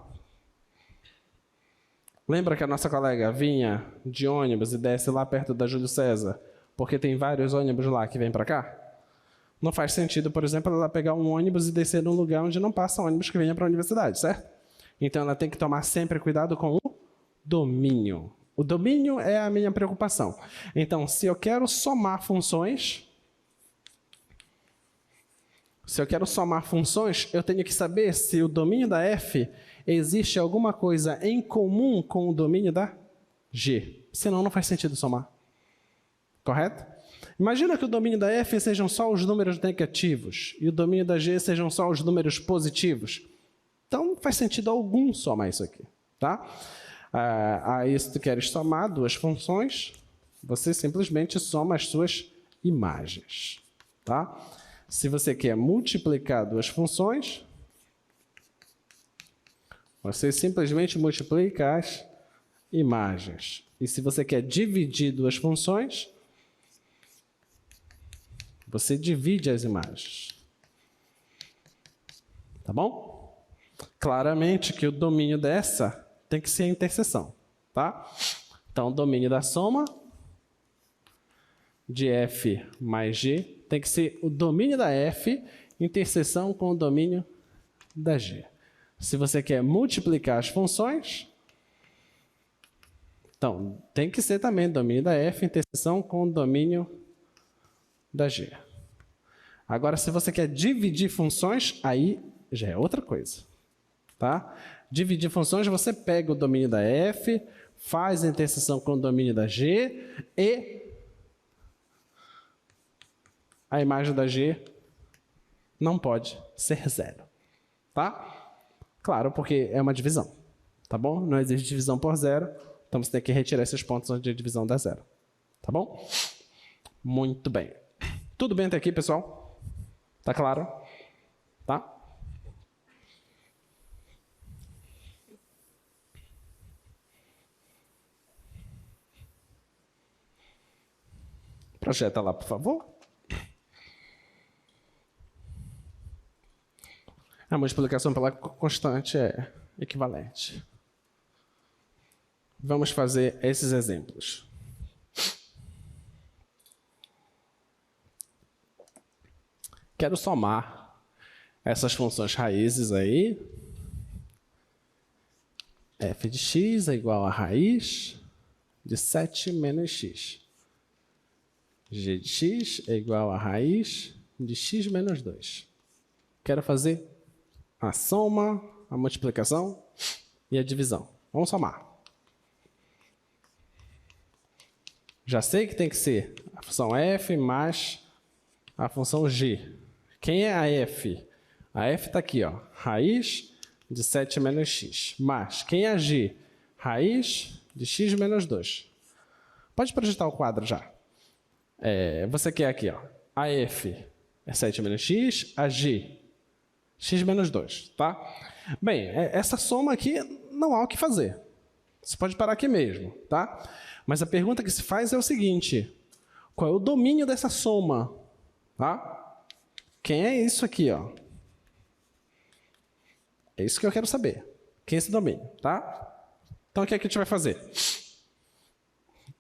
Lembra que a nossa colega vinha de ônibus e desce lá perto da Júlio César, porque tem vários ônibus lá que vêm para cá? Não faz sentido, por exemplo, ela pegar um ônibus e descer num lugar onde não passa ônibus que venha para a universidade, certo? Então ela tem que tomar sempre cuidado com o domínio. O domínio é a minha preocupação. Então, se eu quero somar funções, eu tenho que saber se o domínio da f existe alguma coisa em comum com o domínio da g. Senão, não faz sentido somar. Correto? Imagina que o domínio da f sejam só os números negativos e o domínio da g sejam só os números positivos. Então, não faz sentido algum somar isso aqui. Tá? Aí, se tu queres somar duas funções, você simplesmente soma as suas imagens. Tá? Se você quer multiplicar duas funções, você simplesmente multiplica as imagens. E se você quer dividir duas funções, você divide as imagens. Tá bom? Claramente que o domínio dessa tem que ser a interseção. Tá? Então, o domínio da soma de f mais g tem que ser o domínio da f interseção com o domínio da g. Se você quer multiplicar as funções, então tem que ser também o domínio da f interseção com o domínio da g. Agora, se você quer dividir funções, aí já é outra coisa. Tá? Dividir funções, você pega o domínio da f, faz a interseção com o domínio da g e a imagem da g não pode ser zero. Tá? Claro, porque é uma divisão. Tá bom? Não existe divisão por zero, então você tem que retirar esses pontos onde a divisão dá zero. Tá bom? Muito bem. Tudo bem até aqui, pessoal? Tá claro? Tá? Projeta lá, por favor. A multiplicação pela constante é equivalente. Vamos fazer esses exemplos. Quero somar essas funções raízes aí. F de x é igual a raiz de 7 menos x. G de x é igual a raiz de x menos 2. Quero fazer a soma, a multiplicação e a divisão. Vamos somar. Já sei que tem que ser a função f mais a função g. Quem é a f? A f está aqui, ó, raiz de 7 menos x. Mas quem é a g? Raiz de x menos 2. Pode projetar o quadro já. Você quer aqui, ó, a f é 7 menos x, a g x menos 2, tá? Bem, essa soma aqui não há o que fazer. Você pode parar aqui mesmo, tá? Mas a pergunta que se faz é o seguinte: qual é o domínio dessa soma? Tá? Quem é isso aqui, ó? É isso que eu quero saber. Quem é esse domínio, tá? Então, o que é que a gente vai fazer?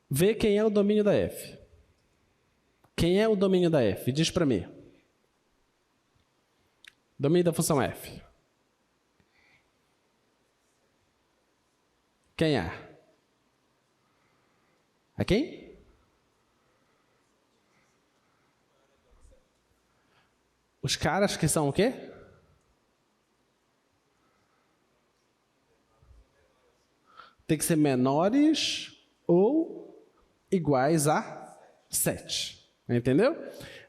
Ver quem é o domínio da f. Quem é o domínio da f? Diz para mim. Domínio da função f. Quem é? É quem? Os caras que são o quê? Tem que ser menores ou iguais a 7. Entendeu?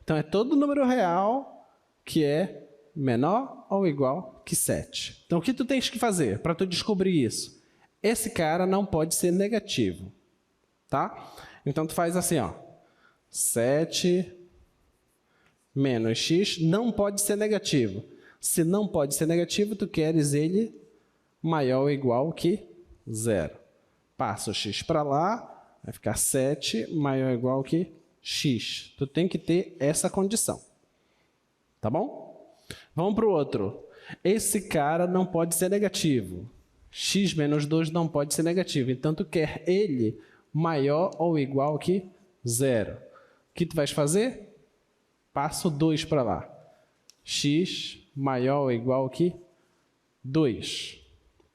Então, é todo número real que é menor ou igual que 7. Então, o que tu tens que fazer para tu descobrir isso? Esse cara não pode ser negativo. Tá? Então, tu faz assim, ó. 7 menos x não pode ser negativo. Se não pode ser negativo, tu queres ele maior ou igual que 0. Passa o x para lá, Vai ficar 7 maior ou igual que x. Tu tem que ter essa condição. Tá bom? Vamos para o outro. Esse cara não pode ser negativo. X menos 2 não pode ser negativo. Então, tu quer ele maior ou igual que 0. O que tu vais fazer? Passa o 2 para lá. X maior ou igual que 2.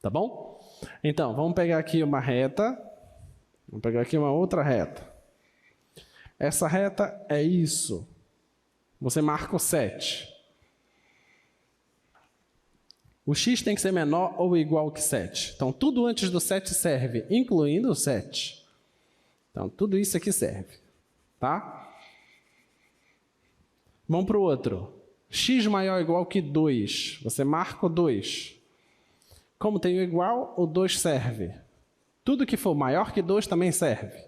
Tá bom? Então, vamos pegar aqui uma reta. Vamos pegar aqui uma outra reta. Essa reta é isso. Você marca o 7. O x tem que ser menor ou igual que 7. Então, tudo antes do 7 serve, incluindo o 7. Então, tudo isso aqui serve. Tá? Vamos para o outro. X maior ou igual que 2. Você marca o 2. Como tem o igual, o 2 serve. Tudo que for maior que 2 também serve.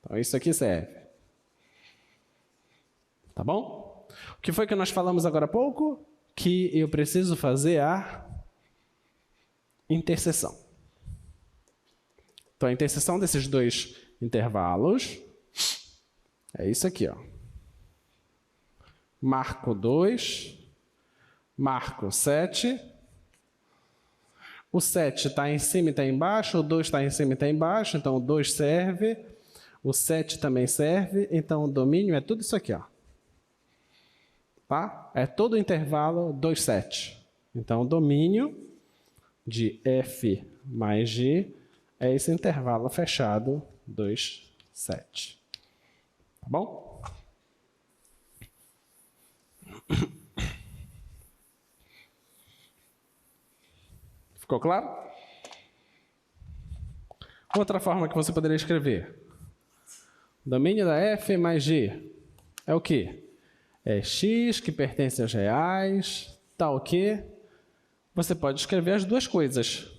Então, isso aqui serve. Tá bom? O que foi que nós falamos agora há pouco? Que eu preciso fazer a interseção. Então, a interseção desses dois intervalos é isso aqui, ó. Marco 2, marco 7. O 7 está em cima e está embaixo, o 2 está em cima e está embaixo, então o 2 serve, o 7 também serve, então o domínio é tudo isso aqui, ó. Tá? É todo o intervalo 2, 7. Então, o domínio de f mais g é esse intervalo fechado 2, 7. Tá bom? Ficou claro? Outra forma que você poderia escrever. O domínio da f mais g é o quê? É x que pertence aos reais, tal que você pode escrever as duas coisas.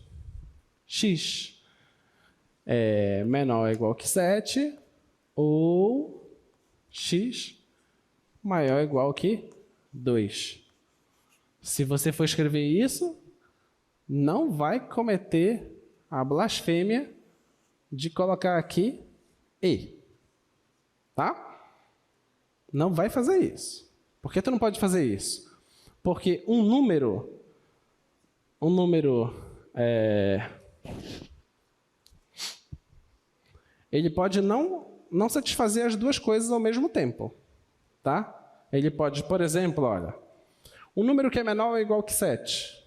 X é menor ou igual que 7 ou x maior ou igual que 2. Se você for escrever isso, não vai cometer a blasfêmia de colocar aqui e. Tá? Não vai fazer isso. Por que tu não pode fazer isso? Porque um número ele pode não satisfazer as duas coisas ao mesmo tempo. Tá? Ele pode, por exemplo, olha, um número que é menor ou igual que 7.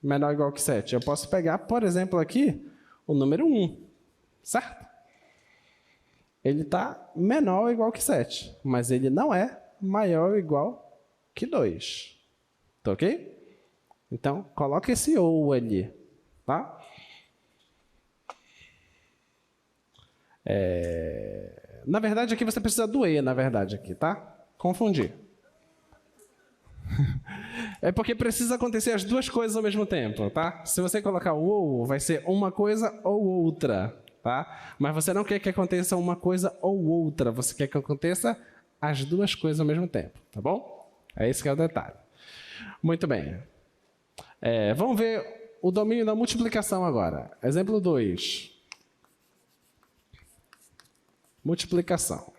Menor ou igual que 7. Eu posso pegar, por exemplo, aqui, o número 1. Certo? Ele está menor ou igual que 7, mas ele não é maior ou igual que 2. Tá ok? Então, coloca esse ou ali. Tá? Na verdade, aqui você precisa do e, na verdade, aqui, tá? Confundir. É porque precisa acontecer as duas coisas ao mesmo tempo, tá? Se você colocar o ou, vai ser uma coisa ou outra. Tá? Mas você não quer que aconteça uma coisa ou outra, você quer que aconteça as duas coisas ao mesmo tempo, tá bom? É esse que é o detalhe. Muito bem. Vamos ver o domínio da multiplicação agora. Exemplo 2. Multiplicação.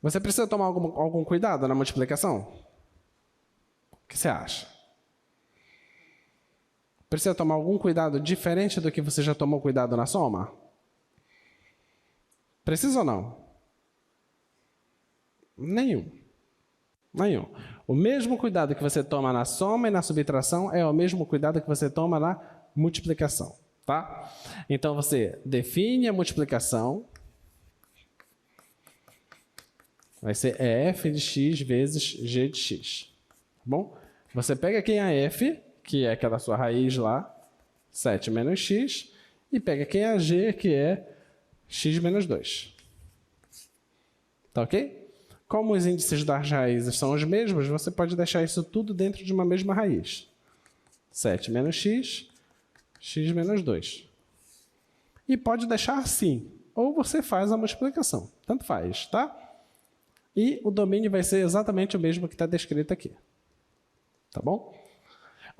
Você precisa tomar algum cuidado na multiplicação? O que você acha? Precisa tomar algum cuidado diferente do que você já tomou cuidado na soma? Precisa ou não? Nenhum. O mesmo cuidado que você toma na soma e na subtração é o mesmo cuidado que você toma na multiplicação. Tá? Então, você define a multiplicação. Vai ser f de x vezes g de x. Tá bom? Você pega aqui a f, que é aquela sua raiz lá, 7 menos x, e pega quem é a g, que é x menos 2. Tá ok? Como os índices das raízes são os mesmos, você pode deixar isso tudo dentro de uma mesma raiz. 7 menos x, x menos 2. E pode deixar assim, ou você faz a multiplicação, tanto faz, tá? E o domínio vai ser exatamente o mesmo que está descrito aqui. Tá bom?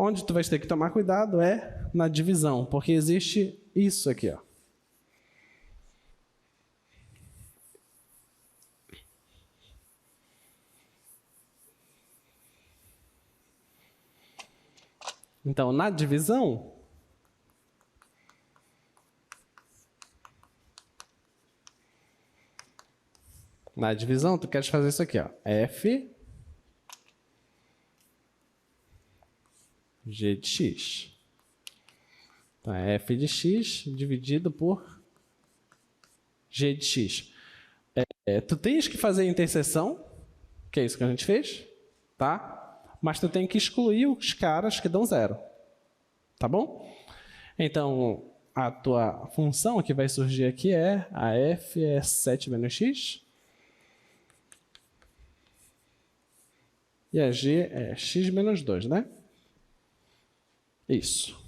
Onde tu vai ter que tomar cuidado é na divisão, porque existe isso aqui, ó. Então, na divisão, tu queres fazer isso aqui, ó. F G de x. Então, é f de x dividido por g de x. Tu tens que fazer a interseção, que é isso que a gente fez, tá? Mas tu tem que excluir os caras que dão zero, tá bom? Então, a tua função que vai surgir aqui é a f é 7 menos x, e a g é x menos 2, né? Isso.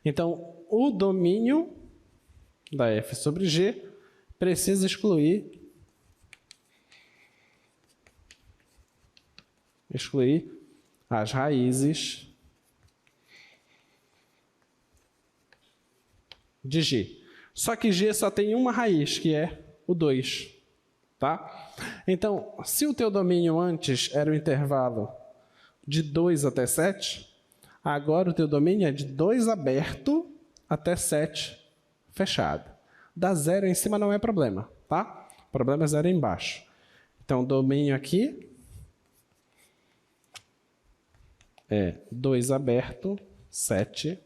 Então, o domínio da f sobre g precisa excluir as raízes de g. Só que g só tem uma raiz, que é o 2. Tá? Então, se o teu domínio antes era o intervalo de 2 até 7, agora o teu domínio é de 2 aberto até 7 fechado. Da 0 em cima não é problema, tá? O problema é 0 embaixo. Então, o domínio aqui é 2 aberto, 7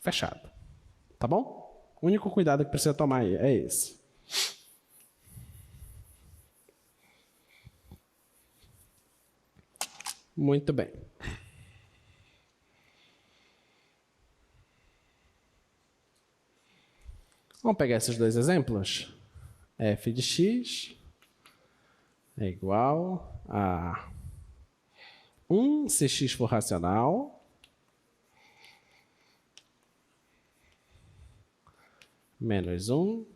fechado. Tá bom? O único cuidado que precisa tomar aí é esse. Muito bem. Vamos pegar esses dois exemplos? F de x é igual a 1 se x for racional, menos 1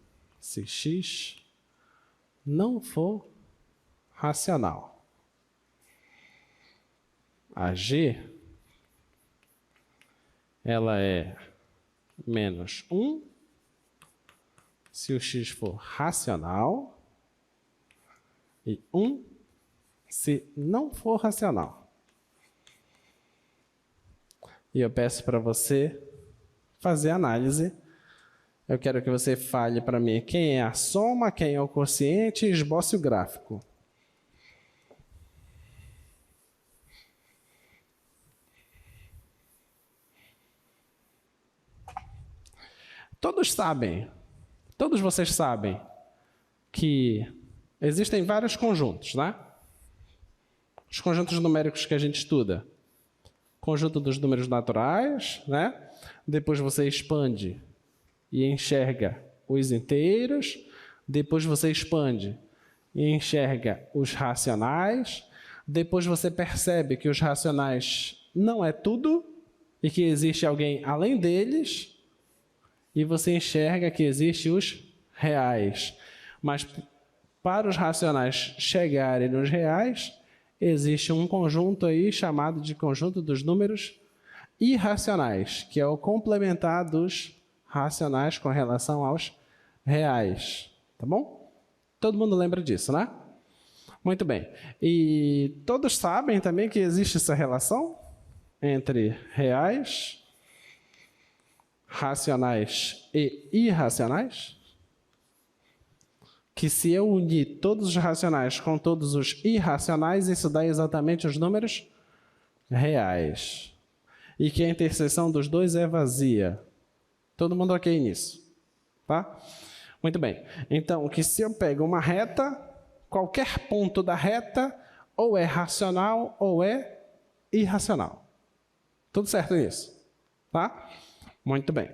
se x não for racional. A g, ela é menos 1 se o x for racional e 1 se não for racional. E eu peço para você fazer a análise. Eu quero que você fale para mim quem é a soma, quem é o quociente e esboce o gráfico. Todos vocês sabem que existem vários conjuntos, né? Os conjuntos numéricos que a gente estuda. Conjunto dos números naturais, né? Depois você expande e enxerga os inteiros. Depois você expande e enxerga os racionais. Depois você percebe que os racionais não é tudo e que existe alguém além deles. E você enxerga que existem os reais. Mas para os racionais chegarem nos reais, existe um conjunto aí chamado de conjunto dos números irracionais, que é o complementar dos racionais com relação aos reais. Tá bom? Todo mundo lembra disso, né? Muito bem. E todos sabem também que existe essa relação entre reais, racionais e irracionais? Que se eu unir todos os racionais com todos os irracionais, isso dá exatamente os números reais. E que a interseção dos dois é vazia. Todo mundo ok nisso? Tá? Muito bem. Então, que se eu pego uma reta, qualquer ponto da reta ou é racional ou é irracional. Tudo certo nisso? Tá? Muito bem.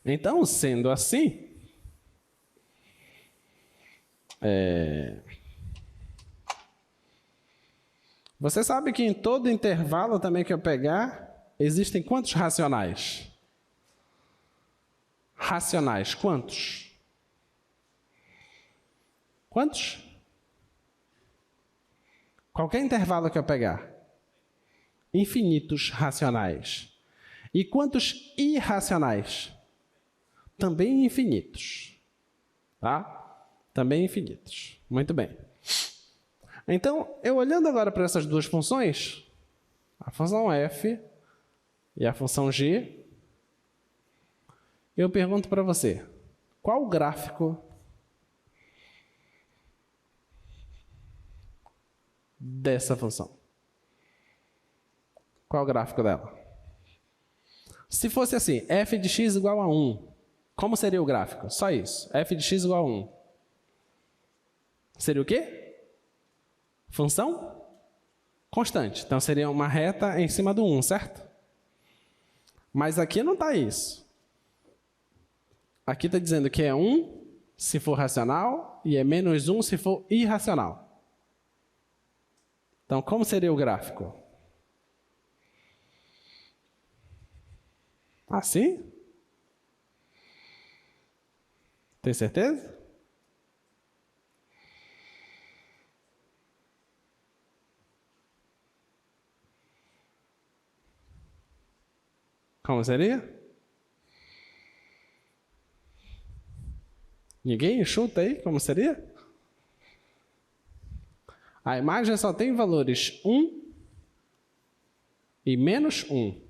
Então, sendo assim, você sabe que em todo intervalo também que eu pegar, existem quantos racionais? Racionais, quantos? Quantos? Qualquer intervalo que eu pegar. infinitos racionais? E quantos irracionais? Também infinitos. Tá? Também infinitos. Muito bem. Então, eu olhando agora para essas duas funções, a função f e a função g, eu pergunto para você, qual o gráfico dessa função? Qual o gráfico dela? Se fosse assim, f de x igual a 1, como seria o gráfico? Só isso, f de x igual a 1. Seria o quê? Função constante. Então, seria uma reta em cima do 1, certo? Mas aqui não está isso. Aqui está dizendo que é 1 se for racional e é menos 1 se for irracional. Então, como seria o gráfico? Assim? Tem certeza? Como seria? Ninguém chuta aí como seria? A imagem só tem valores 1 e menos 1.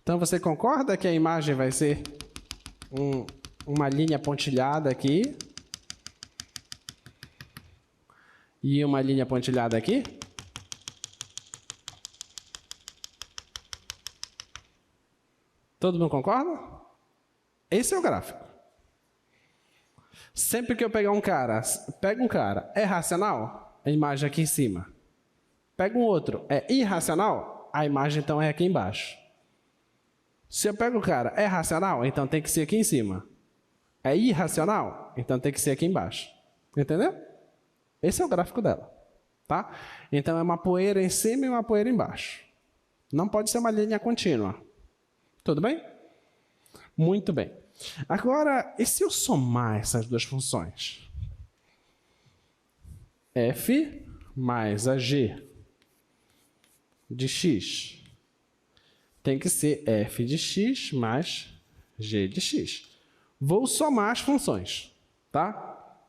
Então, você concorda que a imagem vai ser uma linha pontilhada aqui e uma linha pontilhada aqui? Todo mundo concorda? Esse é o gráfico. Sempre que eu pegar um cara, é racional? A imagem aqui em cima. Pega um outro, é irracional? A imagem então é aqui embaixo. Se eu pego o cara, é racional? Então tem que ser aqui em cima. É irracional? Então tem que ser aqui embaixo. Entendeu? Esse é o gráfico dela. Tá? Então é uma poeira em cima e uma poeira embaixo. Não pode ser uma linha contínua. Tudo bem? Muito bem. Agora, e se eu somar essas duas funções? f mais a g de x tem que ser f de x mais g de x. Vou somar as funções, tá?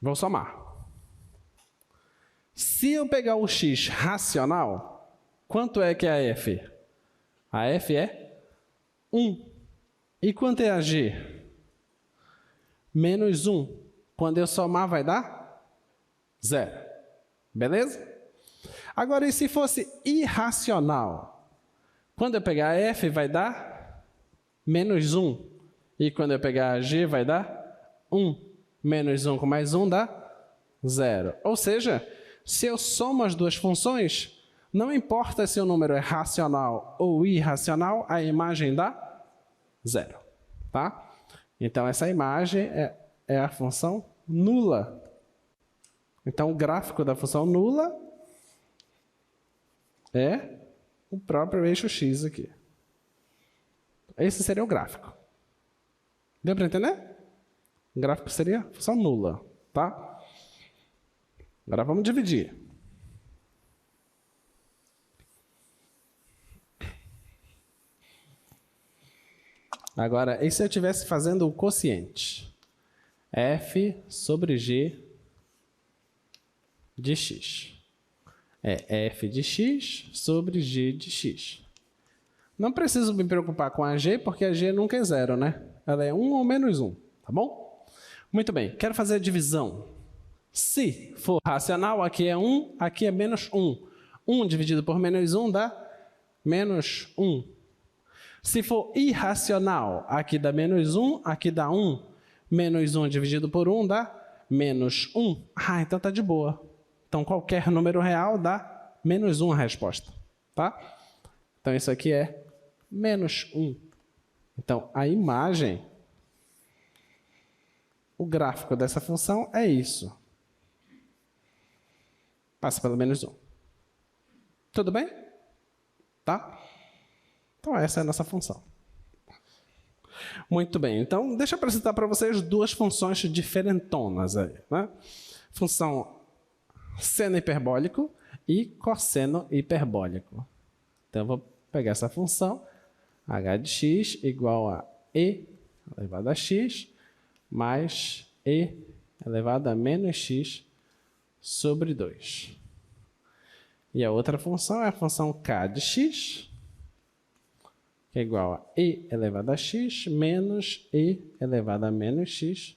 Vou somar. Se eu pegar o x racional, quanto é que é a f? A f é 1. E quanto é a g? Menos 1. Quando eu somar, vai dar 0. Beleza? Agora, e se fosse irracional? Quando eu pegar a f, vai dar menos 1. E quando eu pegar a g, vai dar 1. Menos 1 com mais 1 dá 0. Ou seja, se eu somo as duas funções, não importa se o número é racional ou irracional, a imagem dá 0. Tá? Então, essa imagem é a função nula. Então, o gráfico da função nula é o próprio eixo x aqui. Esse seria o gráfico. Deu para entender? O gráfico seria a função nula. Tá? Agora vamos dividir. Agora, e se eu estivesse fazendo o quociente? f sobre g de x. É f de x sobre g de x. Não preciso me preocupar com a g, porque a g nunca é 0, né? Ela é 1 ou menos 1, tá bom? Muito bem, quero fazer a divisão. Se for racional, aqui é 1, aqui é menos 1. 1 dividido por menos 1 dá menos 1. Se for irracional, aqui dá menos 1, aqui dá 1. Menos 1 dividido por 1 dá menos 1. Ah, então tá de boa. Então, qualquer número real dá menos 1 a resposta. Tá? Então, isso aqui é menos 1. Então, a imagem, o gráfico dessa função é isso. Passa pelo menos 1. Tudo bem? Tá? Então, essa é a nossa função. Muito bem. Então, deixa eu apresentar para vocês duas funções diferentonas aí, né? Função seno hiperbólico e cosseno hiperbólico. Então, eu vou pegar essa função, h de x igual a e elevado a x mais e elevado a menos x sobre 2. E a outra função é a função k de x, que é igual a e elevado a x menos e elevado a menos x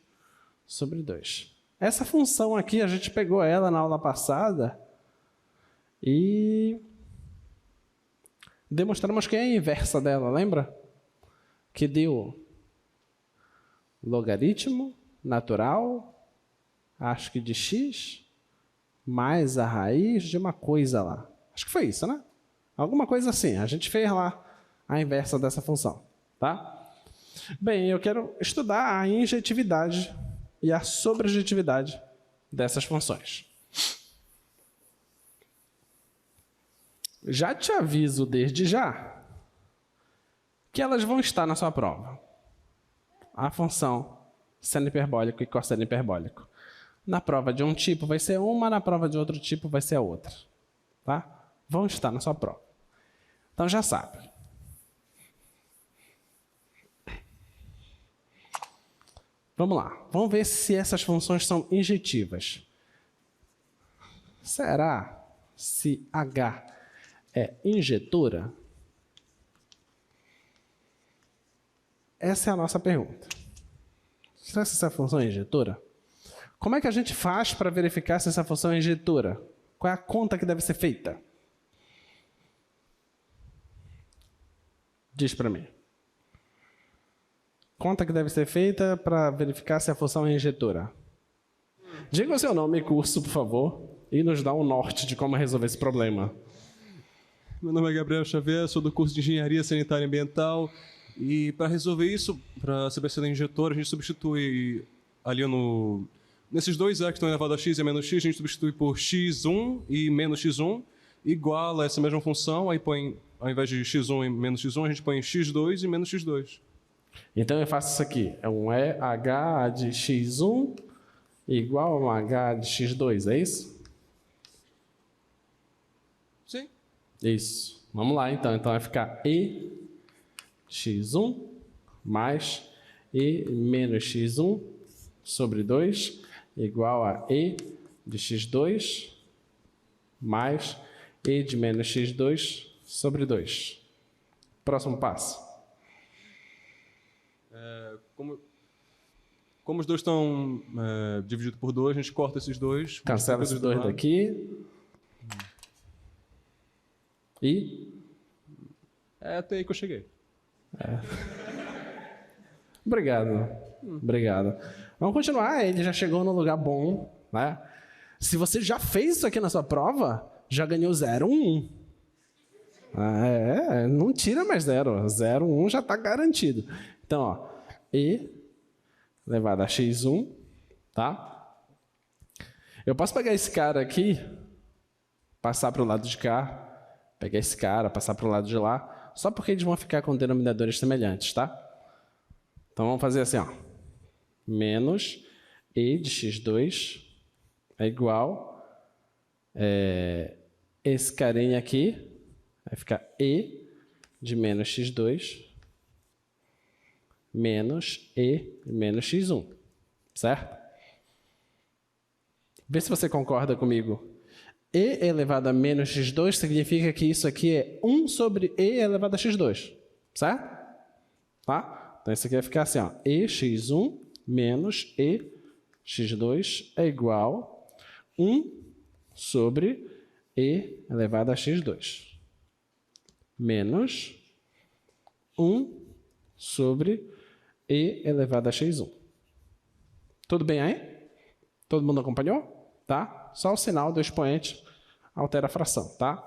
sobre 2. Essa função aqui, a gente pegou ela na aula passada e demonstramos que é a inversa dela, lembra? Que deu logaritmo natural, acho que de x, mais a raiz de uma coisa lá. Acho que foi isso, né? Alguma coisa assim. A gente fez lá a inversa dessa função, tá? Bem, eu quero estudar a injetividade e a sobrejetividade dessas funções. Já te aviso desde já que elas vão estar na sua prova. A função seno hiperbólico e cosseno hiperbólico. Na prova de um tipo vai ser uma, na prova de outro tipo vai ser a outra. Tá? Vão estar na sua prova. Então já sabe. Vamos lá. Vamos ver se essas funções são injetivas. Será se H é injetora? Essa é a nossa pergunta. Será que essa função é injetora? Como é que a gente faz para verificar se essa função é injetora? Qual é a conta que deve ser feita? Diz para mim. Conta que deve ser feita para verificar se a função é injetora. Diga o seu nome e curso, por favor, e nos dá um norte de como resolver esse problema. Meu nome é Gabriel Xavier, sou do curso de Engenharia Sanitária e Ambiental. E para resolver isso, para saber se ela é injetora, a gente substitui ali nesses dois A que estão elevados a x e a menos x, a gente substitui por x1 e menos x1, igual a essa mesma função, aí põe, ao invés de x1 e menos x1, a gente põe x2 e menos x2. Então eu faço isso aqui, é um h de x1 igual a um h de x2, é isso? Sim. Isso. Vamos lá então, então vai ficar e x1 mais e menos x1 sobre 2 igual a e de x2 mais e de menos x2 sobre 2. Próximo passo. Como os dois estão divididos por 2, a gente corta esses dois. Cancela esses dois daqui. E? É até aí que eu cheguei. Obrigado. Obrigado. Vamos continuar. Ele já chegou no lugar bom, né? Se você já fez isso aqui na sua prova, já ganhou 0, 1. Não tira mais 0. 0, 1 já está garantido. Então, ó, e elevado a x1, tá? Eu posso pegar esse cara aqui, passar para o lado de cá, pegar esse cara, passar para o lado de lá, só porque eles vão ficar com denominadores semelhantes, tá? Então, vamos fazer assim, ó. Menos e de x2 é igual esse carinha aqui, vai ficar e de menos x2 menos e menos x1, certo? Vê se você concorda comigo. E elevado a menos x2 significa que isso aqui é 1 sobre e elevado a x2, certo? Tá? Então, isso aqui vai ficar assim, ó. E x1 menos e x2 é igual a 1 sobre e elevado a x2 menos 1 sobre e elevado a x1. Tudo bem aí? Todo mundo acompanhou? Tá? Só o sinal do expoente altera a fração, tá?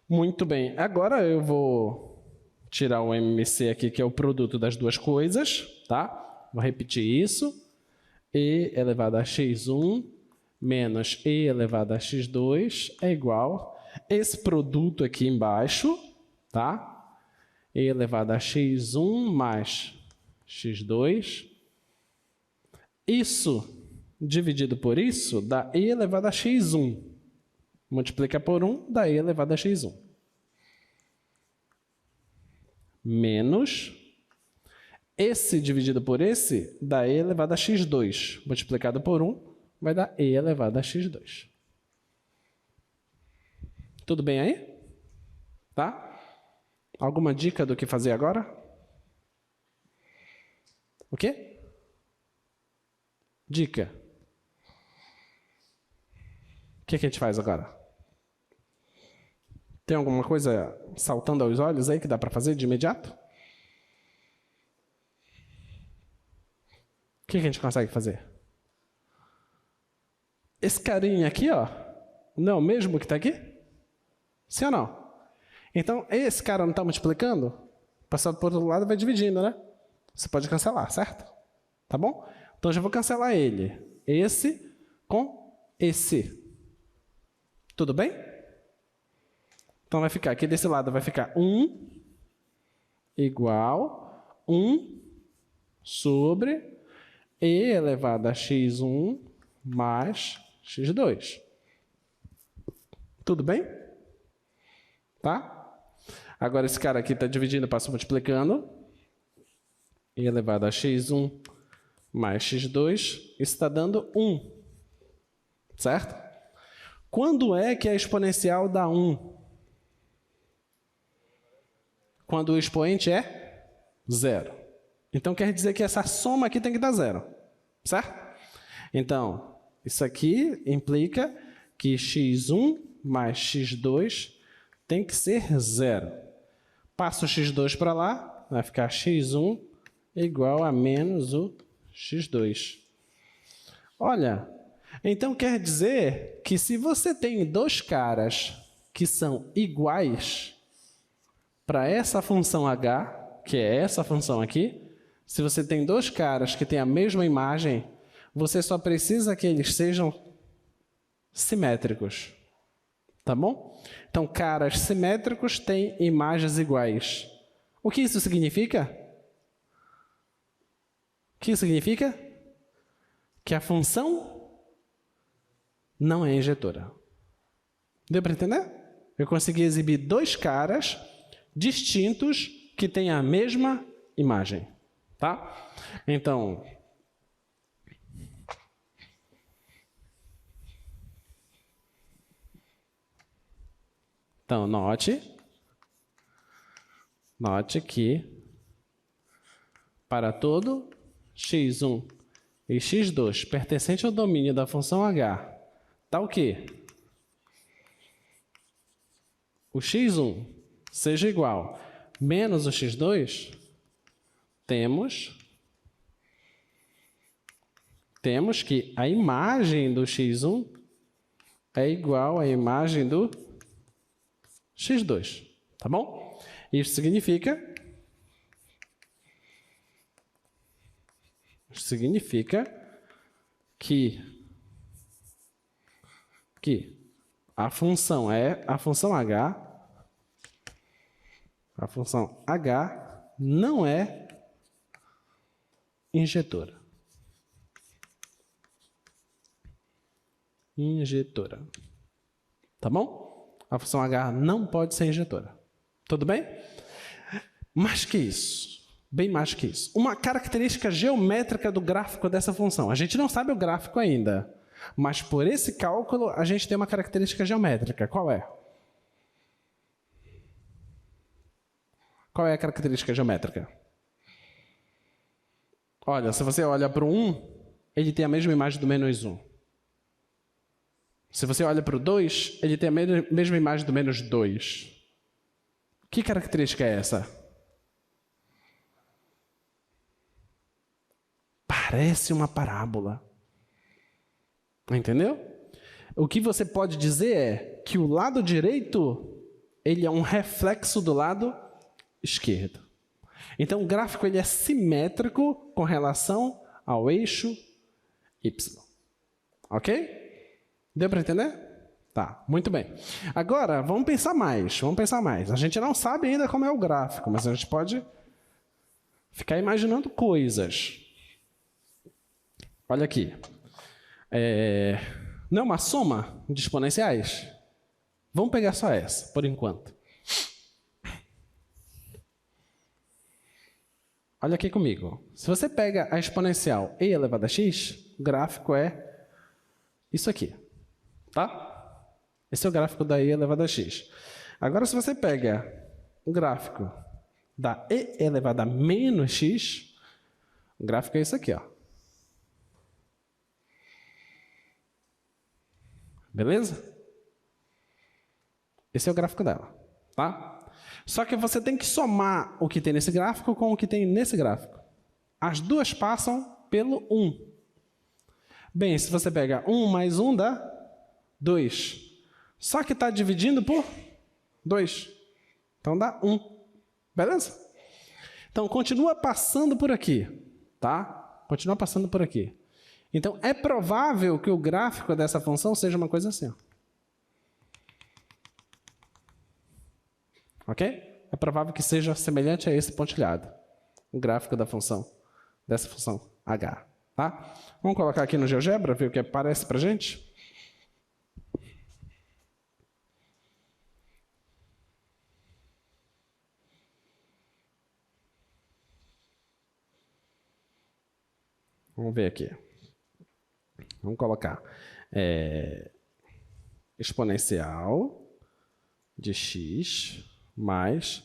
Muito bem. Agora eu vou tirar o MMC aqui, que é o produto das duas coisas, tá? Vou repetir isso. E elevado a x1 menos e elevado a x2 é igual a esse produto aqui embaixo, tá? E elevado a x1 mais x2. Isso dividido por isso dá e elevado a x1. Multiplica por 1, dá e elevado a x1. Menos esse dividido por esse dá e elevado a x2. Multiplicado por 1, vai dar e elevado a x2. Tudo bem aí? Tá? Alguma dica do que fazer agora? O quê? Dica. O que a gente faz agora? Tem alguma coisa saltando aos olhos aí que dá para fazer de imediato? O que a gente consegue fazer? Esse carinha aqui, ó, não é o mesmo que está aqui? Sim ou não? Então, esse cara não está multiplicando? Passando por outro lado vai dividindo, né? Você pode cancelar, certo? Tá bom? Então, eu já vou cancelar ele. Esse com esse. Tudo bem? Então, vai ficar aqui desse lado, vai ficar 1 igual 1 sobre e elevado a x1 mais x2. Tudo bem? Tá? Agora, esse cara aqui está dividindo, passa multiplicando. E elevado a x1 mais x2, isso está dando 1. Certo? Quando é que a exponencial dá 1? Quando o expoente é 0. Então, quer dizer que essa soma aqui tem que dar 0. Certo? Então, isso aqui implica que x1 mais x2 tem que ser 0. Passa o x2 para lá, vai ficar x1 igual a menos o x2. Olha, então quer dizer que se você tem dois caras que são iguais para essa função h, que é essa função aqui, se você tem dois caras que têm a mesma imagem, você só precisa que eles sejam simétricos. Tá bom? Então, caras simétricos têm imagens iguais. O que isso significa? O que isso significa? Que a função não é injetora. Deu para entender? Eu consegui exibir dois caras distintos que têm a mesma imagem. Tá? Então, note que para todo x1 e x2 pertencente ao domínio da função h, tá o quê? O x1 seja igual menos o x2, temos que a imagem do x1 é igual à imagem do x2, tá bom? Isso significa que a função h não é injetora. Tá bom? A função h não pode ser injetora. Tudo bem? Mais que isso. Bem mais que isso. Uma característica geométrica do gráfico dessa função. A gente não sabe o gráfico ainda, mas por esse cálculo a gente tem uma característica geométrica. Qual é? Qual é a característica geométrica? Olha, se você olha para o 1, ele tem a mesma imagem do menos 1. Se você olha para o 2, ele tem a mesma imagem do menos 2. Que característica é essa? Parece uma parábola. Entendeu? O que você pode dizer é que o lado direito ele é um reflexo do lado esquerdo. Então, o gráfico ele é simétrico com relação ao eixo y. Ok? Deu para entender? Tá, muito bem. Agora, vamos pensar mais. A gente não sabe ainda como é o gráfico, mas a gente pode ficar imaginando coisas. Olha aqui. Não é uma soma de exponenciais? Vamos pegar só essa, por enquanto. Olha aqui comigo. Se você pega a exponencial e elevado a x, o gráfico é isso aqui, tá? Esse é o gráfico da e elevado a x. Agora, se você pega o gráfico da e elevado a menos x, o gráfico é isso aqui, ó. Beleza? Esse é o gráfico dela, tá? Só que você tem que somar o que tem nesse gráfico com o que tem nesse gráfico. As duas passam pelo 1. Bem, se você pega 1 mais 1 dá 2. Só que está dividindo por 2. Então dá 1. Beleza? Então continua passando por aqui, tá? Continua passando por aqui. Então é provável que o gráfico dessa função seja uma coisa assim, ó. Ok? É provável que seja semelhante a esse pontilhado, o gráfico da função, dessa função h. Tá? Vamos colocar aqui no GeoGebra, ver o que aparece para a gente? Vamos ver aqui. Vamos colocar exponencial de x mais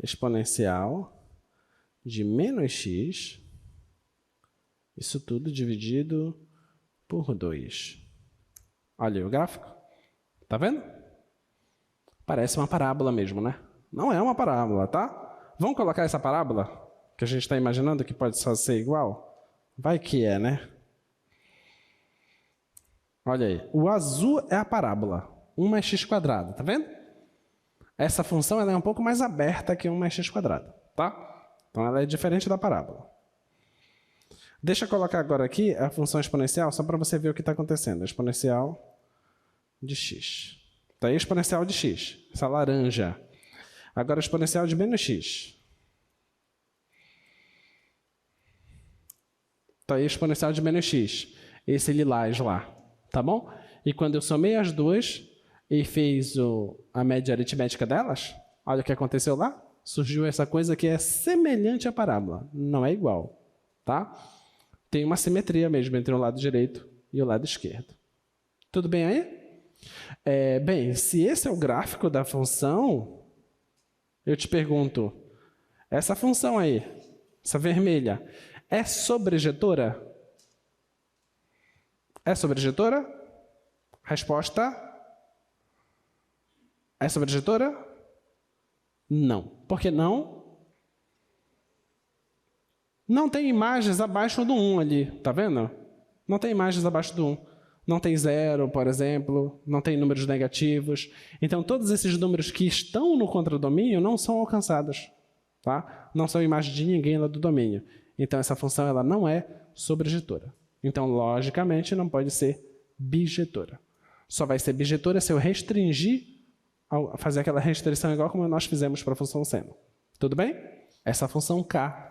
exponencial de menos x, isso tudo dividido por 2. Olha aí o gráfico. Tá vendo? Parece uma parábola mesmo, né? Não é uma parábola, tá? Vamos colocar essa parábola que a gente está imaginando que pode só ser igual? Vai que é, né? Olha aí. O azul é a parábola. 1 mais x quadrado, tá vendo? Essa função ela é um pouco mais aberta que 1 mais x quadrado, tá? Então ela é diferente da parábola. Deixa eu colocar agora aqui a função exponencial, só para você ver o que está acontecendo. Exponencial de x. Está aí exponencial de x, essa laranja. Agora exponencial de menos x. Está aí exponencial de menos x, esse lilás lá, tá bom? E quando eu somei as duas e fiz a média aritmética delas, olha o que aconteceu lá. Surgiu essa coisa que é semelhante à parábola, não é igual, tá? Tem uma simetria mesmo entre o lado direito e o lado esquerdo. Tudo bem aí? Bem, se esse é o gráfico da função, eu te pergunto, essa função aí, essa vermelha, é sobrejetora? É sobrejetora? Resposta: é sobrejetora? Não. Por que não? Não tem imagens abaixo do 1 ali, tá vendo? Não tem imagens abaixo do 1. Não tem 0, por exemplo, não tem números negativos. Então, todos esses números que estão no contradomínio não são alcançados, tá? Não são imagens de ninguém lá do domínio. Então, essa função ela não é sobrejetora. Então, logicamente, não pode ser bijetora. Só vai ser bijetora se eu restringir, fazer aquela restrição igual como nós fizemos para a função seno. Tudo bem? Essa função k.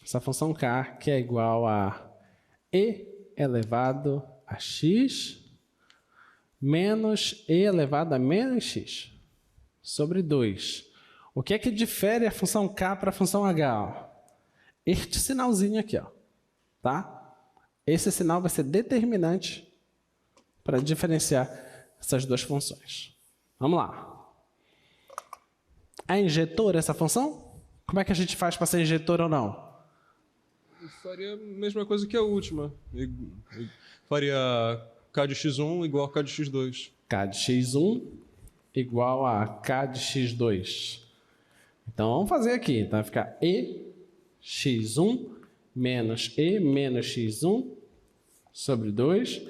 Essa função k, que é igual a e elevado a x menos e elevado a menos x sobre 2. O que é que difere a função k para a função h? Ó? Este sinalzinho aqui, ó, tá? Esse sinal vai ser determinante para diferenciar essas duas funções. Vamos lá. É injetora essa função? Como é que a gente faz para ser injetora ou não? Eu faria a mesma coisa que a última. Faria k de x1 igual a k de x2. K de x1 igual a k de x2. Então, vamos fazer aqui. Então, vai ficar e x1 menos e menos x1 sobre 2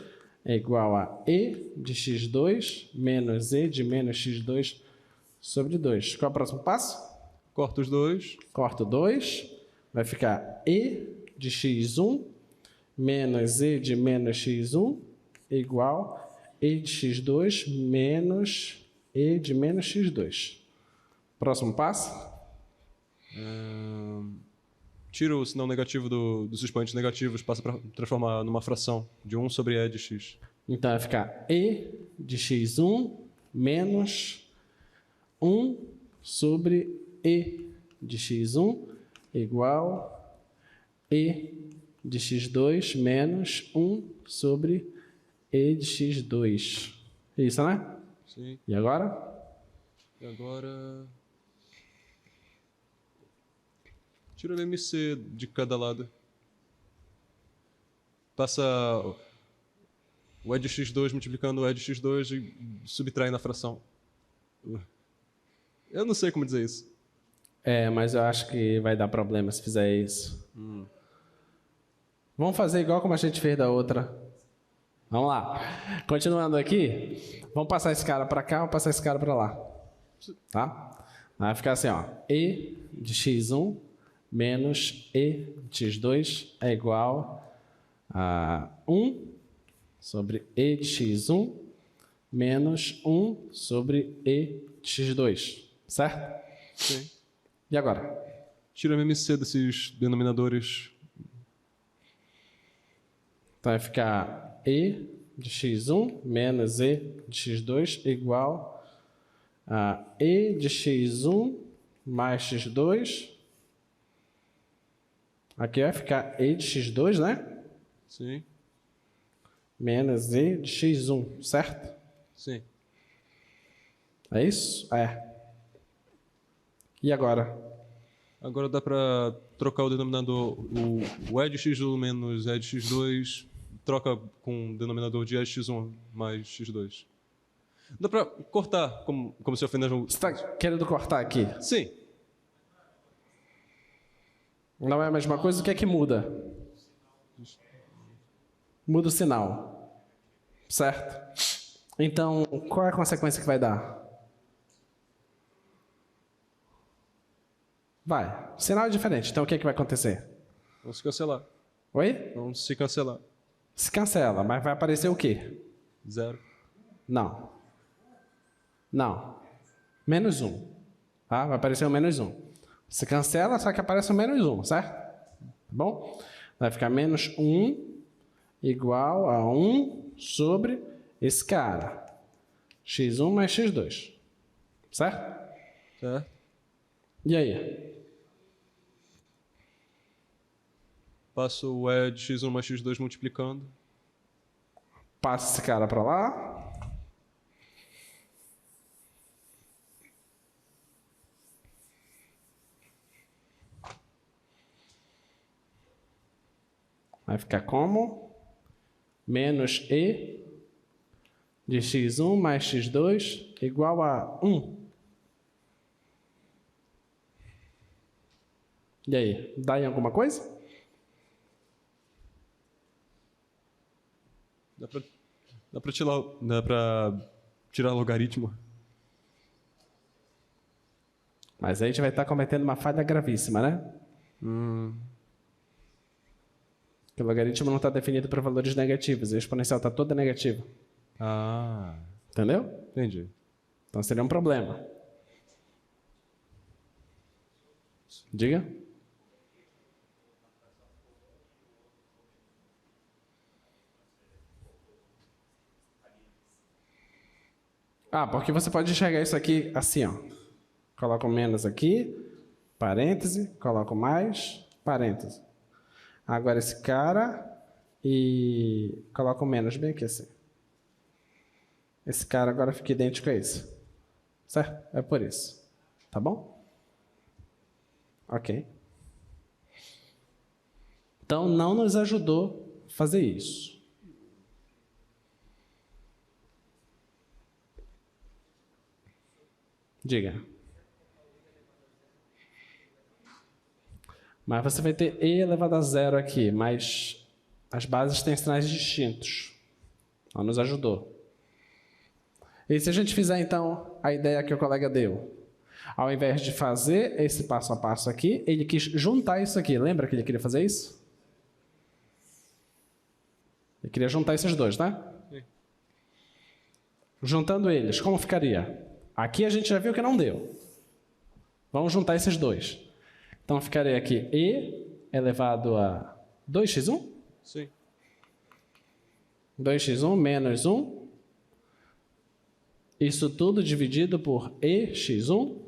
é igual a e de x2 menos e de menos x2 sobre 2. Qual é o próximo passo? Corto os dois. Corto 2. Vai ficar e de x1 menos e de menos x1 igual a e de x2 menos e de menos x2. Próximo passo? tira o sinal negativo dos expoentes negativos, passa para transformar numa fração de 1 sobre E de x. Então vai ficar E de x1 menos 1 sobre E de x1 igual E de x2 menos 1 sobre E de x2. Isso, né? Sim. E agora? E agora... tira o MC de cada lado. Passa o E de x2 multiplicando o E de x2 e subtrai na fração. Eu não sei como dizer isso. Mas eu acho que vai dar problema se fizer isso. Vamos fazer igual como a gente fez da outra. Vamos lá. Continuando aqui, vamos passar esse cara para cá, vamos passar esse cara para lá. Tá? Vai ficar assim, ó. E de x1 menos E de x2 é igual a 1 sobre E de x1 menos 1 sobre E de x2. Certo? Sim. E agora? Tira o MC desses denominadores. Então vai ficar E de x1 menos E de x2 igual a E de x1 mais x2. Aqui vai ficar E de x2, né? Sim. Menos E de x1, certo? Sim. É isso? É. E agora? Agora dá para trocar o denominador, o E de x1 menos E de x2, troca com o denominador de E de x1 mais x2. Dá para cortar, como se eu fiz. Você está querendo cortar aqui? Sim. Não é a mesma coisa? O que é que muda? Muda o sinal. Certo? Então, qual é a consequência que vai dar? Vai. O sinal é diferente. Então, o que é que vai acontecer? Vamos se cancelar. Oi? Vamos se cancelar. Se cancela, mas vai aparecer o quê? 0. Não. Não. Menos 1. Tá? Vai aparecer o menos 1. Se cancela, só que aparece o menos 1, certo? Tá bom? Vai ficar menos 1 igual a 1 sobre esse cara. x1 mais x2. Certo? Certo. E aí? Passo o E de x1 mais x2 multiplicando. Passa esse cara para lá. Vai ficar como? Menos E de x1 mais x2 igual a 1. E aí? Dá em alguma coisa? Dá pra tirar logaritmo. Mas aí a gente vai estar cometendo uma falha gravíssima, né? Porque o logaritmo não está definido para valores negativos. E o exponencial está toda negativa. Ah, Entendeu? entendi. Então seria um problema. Diga. Porque você pode enxergar isso aqui assim, ó. Coloco menos aqui, parêntese, coloco mais, parêntese. Agora esse cara e coloco menos bem aqui assim. Esse cara agora fica idêntico a esse. Certo? É por isso. Tá bom? Ok. Então não nos ajudou a fazer isso. Diga. Mas você vai ter E elevado a zero aqui, mas as bases têm sinais distintos. Não nos ajudou. E se a gente fizer, então, a ideia que o colega deu? Ao invés de fazer esse passo a passo aqui, ele quis juntar isso aqui. Lembra que ele queria fazer isso? Ele queria juntar esses dois, né? Sim. Juntando eles, como ficaria? Aqui a gente já viu que não deu. Vamos juntar esses dois. Então, ficaria aqui E elevado a 2x1? Sim. 2x1 menos 1. Isso tudo dividido por EX1.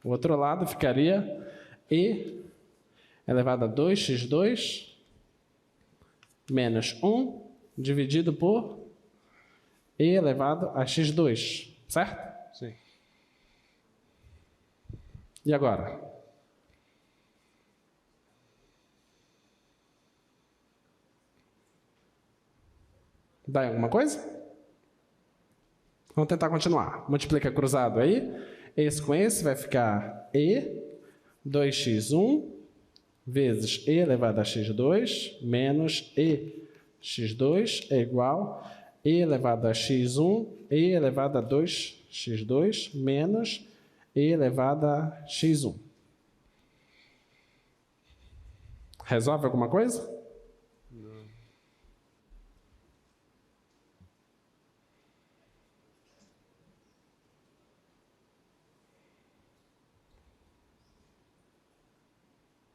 O outro lado ficaria E elevado a 2x2 menos 1 dividido por E elevado a x2, certo? Sim. E agora? Dá alguma coisa? Vamos tentar continuar. Multiplica cruzado aí. Esse com esse vai ficar E 2x1 vezes E elevado a x2 menos E x2 é igual a E elevado a x1, E elevado a 2x2 menos E elevado a x1. Resolve alguma coisa? Não.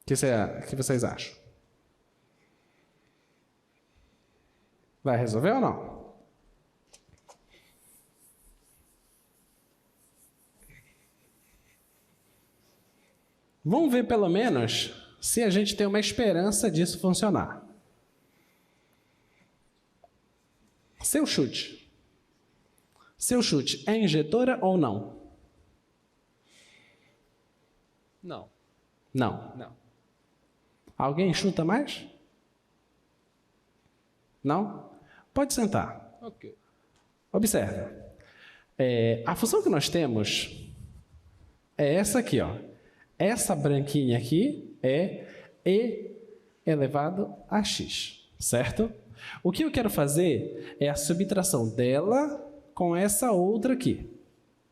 O que vocês acham? Vai resolver ou não? Vamos ver pelo menos se a gente tem uma esperança disso funcionar. Seu chute. Seu chute é injetora ou não? Não. Não. Não. Alguém chuta mais? Não? Pode sentar. Ok. Observa. A função que nós temos é essa aqui, ó. Essa branquinha aqui é E elevado a x, certo? O que eu quero fazer é a subtração dela com essa outra aqui.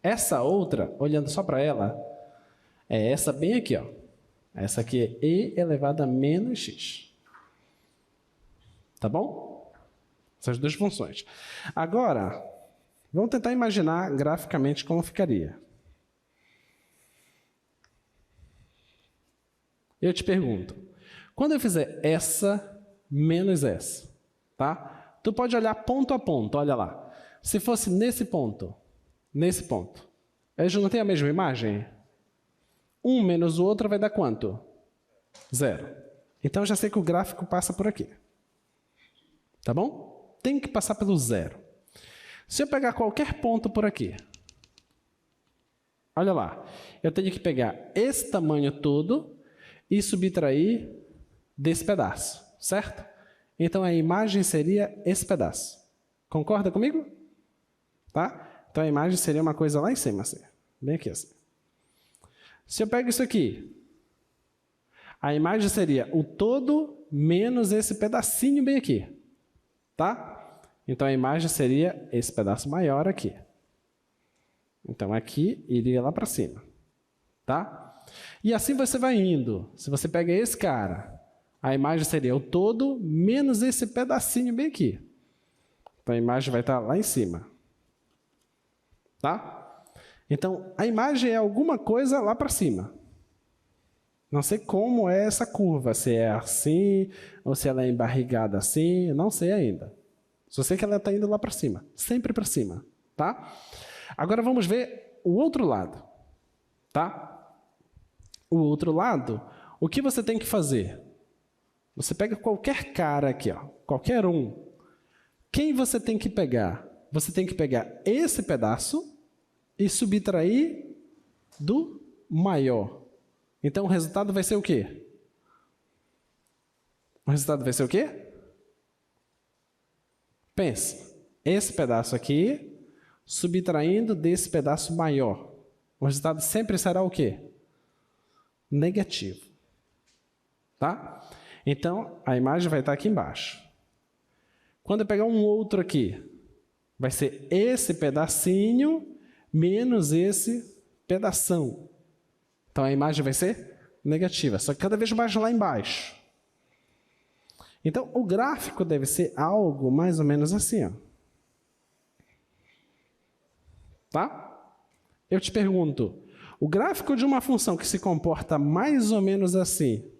Essa outra, olhando só para ela, é essa bem aqui, ó. Essa aqui é E elevado a menos x. Tá bom? Essas duas funções. Agora, vamos tentar imaginar graficamente como ficaria. Eu te pergunto, quando eu fizer essa menos essa, tá? Tu pode olhar ponto a ponto, olha lá. Se fosse nesse ponto, eles não têm a mesma imagem? Um menos o outro vai dar quanto? 0. Então, eu já sei que o gráfico passa por aqui. Tá bom? Tem que passar pelo 0. Se eu pegar qualquer ponto por aqui, olha lá, eu tenho que pegar esse tamanho todo e subtrair desse pedaço, certo? Então, a imagem seria esse pedaço. Concorda comigo? Tá? Então, a imagem seria uma coisa lá em cima, assim. Bem aqui, assim. Se eu pego isso aqui, a imagem seria o todo menos esse pedacinho bem aqui. Tá? Então, a imagem seria esse pedaço maior aqui. Então, aqui iria lá para cima. Tá? E assim você vai indo. Se você pega esse cara, a imagem seria o todo menos esse pedacinho bem aqui. Então, a imagem vai estar lá em cima. Tá? Então, a imagem é alguma coisa lá para cima. Não sei como é essa curva, se é assim, ou se ela é embarrigada assim, não sei ainda. Só sei que ela está indo lá para cima, sempre para cima. Tá? Agora vamos ver o outro lado. Tá? O outro lado, o que você tem que fazer? Você pega qualquer cara aqui, ó, qualquer um. Quem você tem que pegar? Você tem que pegar esse pedaço e subtrair do maior. Então, o resultado vai ser o quê? O resultado vai ser o quê? Pense. Esse pedaço aqui, subtraindo desse pedaço maior. O resultado sempre será o quê? Negativo. Tá? Então, a imagem vai estar aqui embaixo. Quando eu pegar um outro aqui, vai ser esse pedacinho menos esse pedação. Então, a imagem vai ser negativa, só que cada vez mais lá embaixo. Então, o gráfico deve ser algo mais ou menos assim. Ó. Tá? Eu te pergunto, o gráfico de uma função que se comporta mais ou menos assim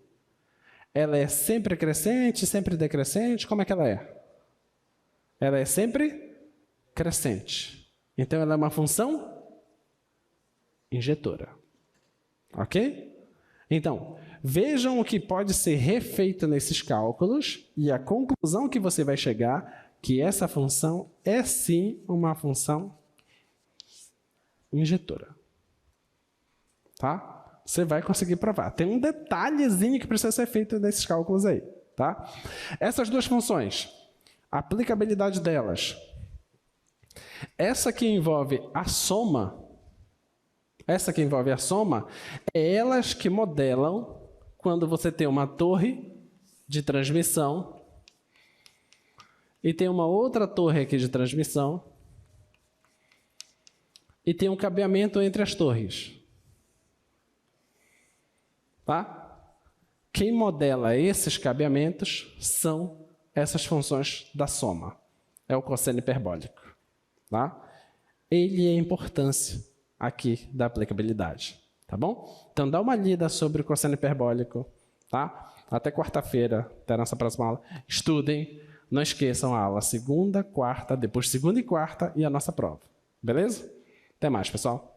Ela é sempre crescente, sempre decrescente? Como é que ela é? Ela é sempre crescente. Então, ela é uma função injetora. Ok? Então, vejam o que pode ser refeito nesses cálculos e a conclusão que você vai chegar que essa função é sim uma função injetora. Tá? Você vai conseguir provar. Tem um detalhezinho que precisa ser feito nesses cálculos aí. Tá? Essas duas funções, a aplicabilidade delas. Essa que envolve a soma, é elas que modelam quando você tem uma torre de transmissão e tem uma outra torre aqui de transmissão e tem um cabeamento entre as torres. Tá? Quem modela esses cabeamentos são essas funções da soma. É o cosseno hiperbólico. Tá? Ele é a importância aqui da aplicabilidade. Tá bom? Então, dá uma lida sobre o cosseno hiperbólico. Tá? Até quarta-feira, até a nossa próxima aula. Estudem. Não esqueçam a aula segunda, quarta, depois segunda e quarta e a nossa prova. Beleza? Até mais, pessoal.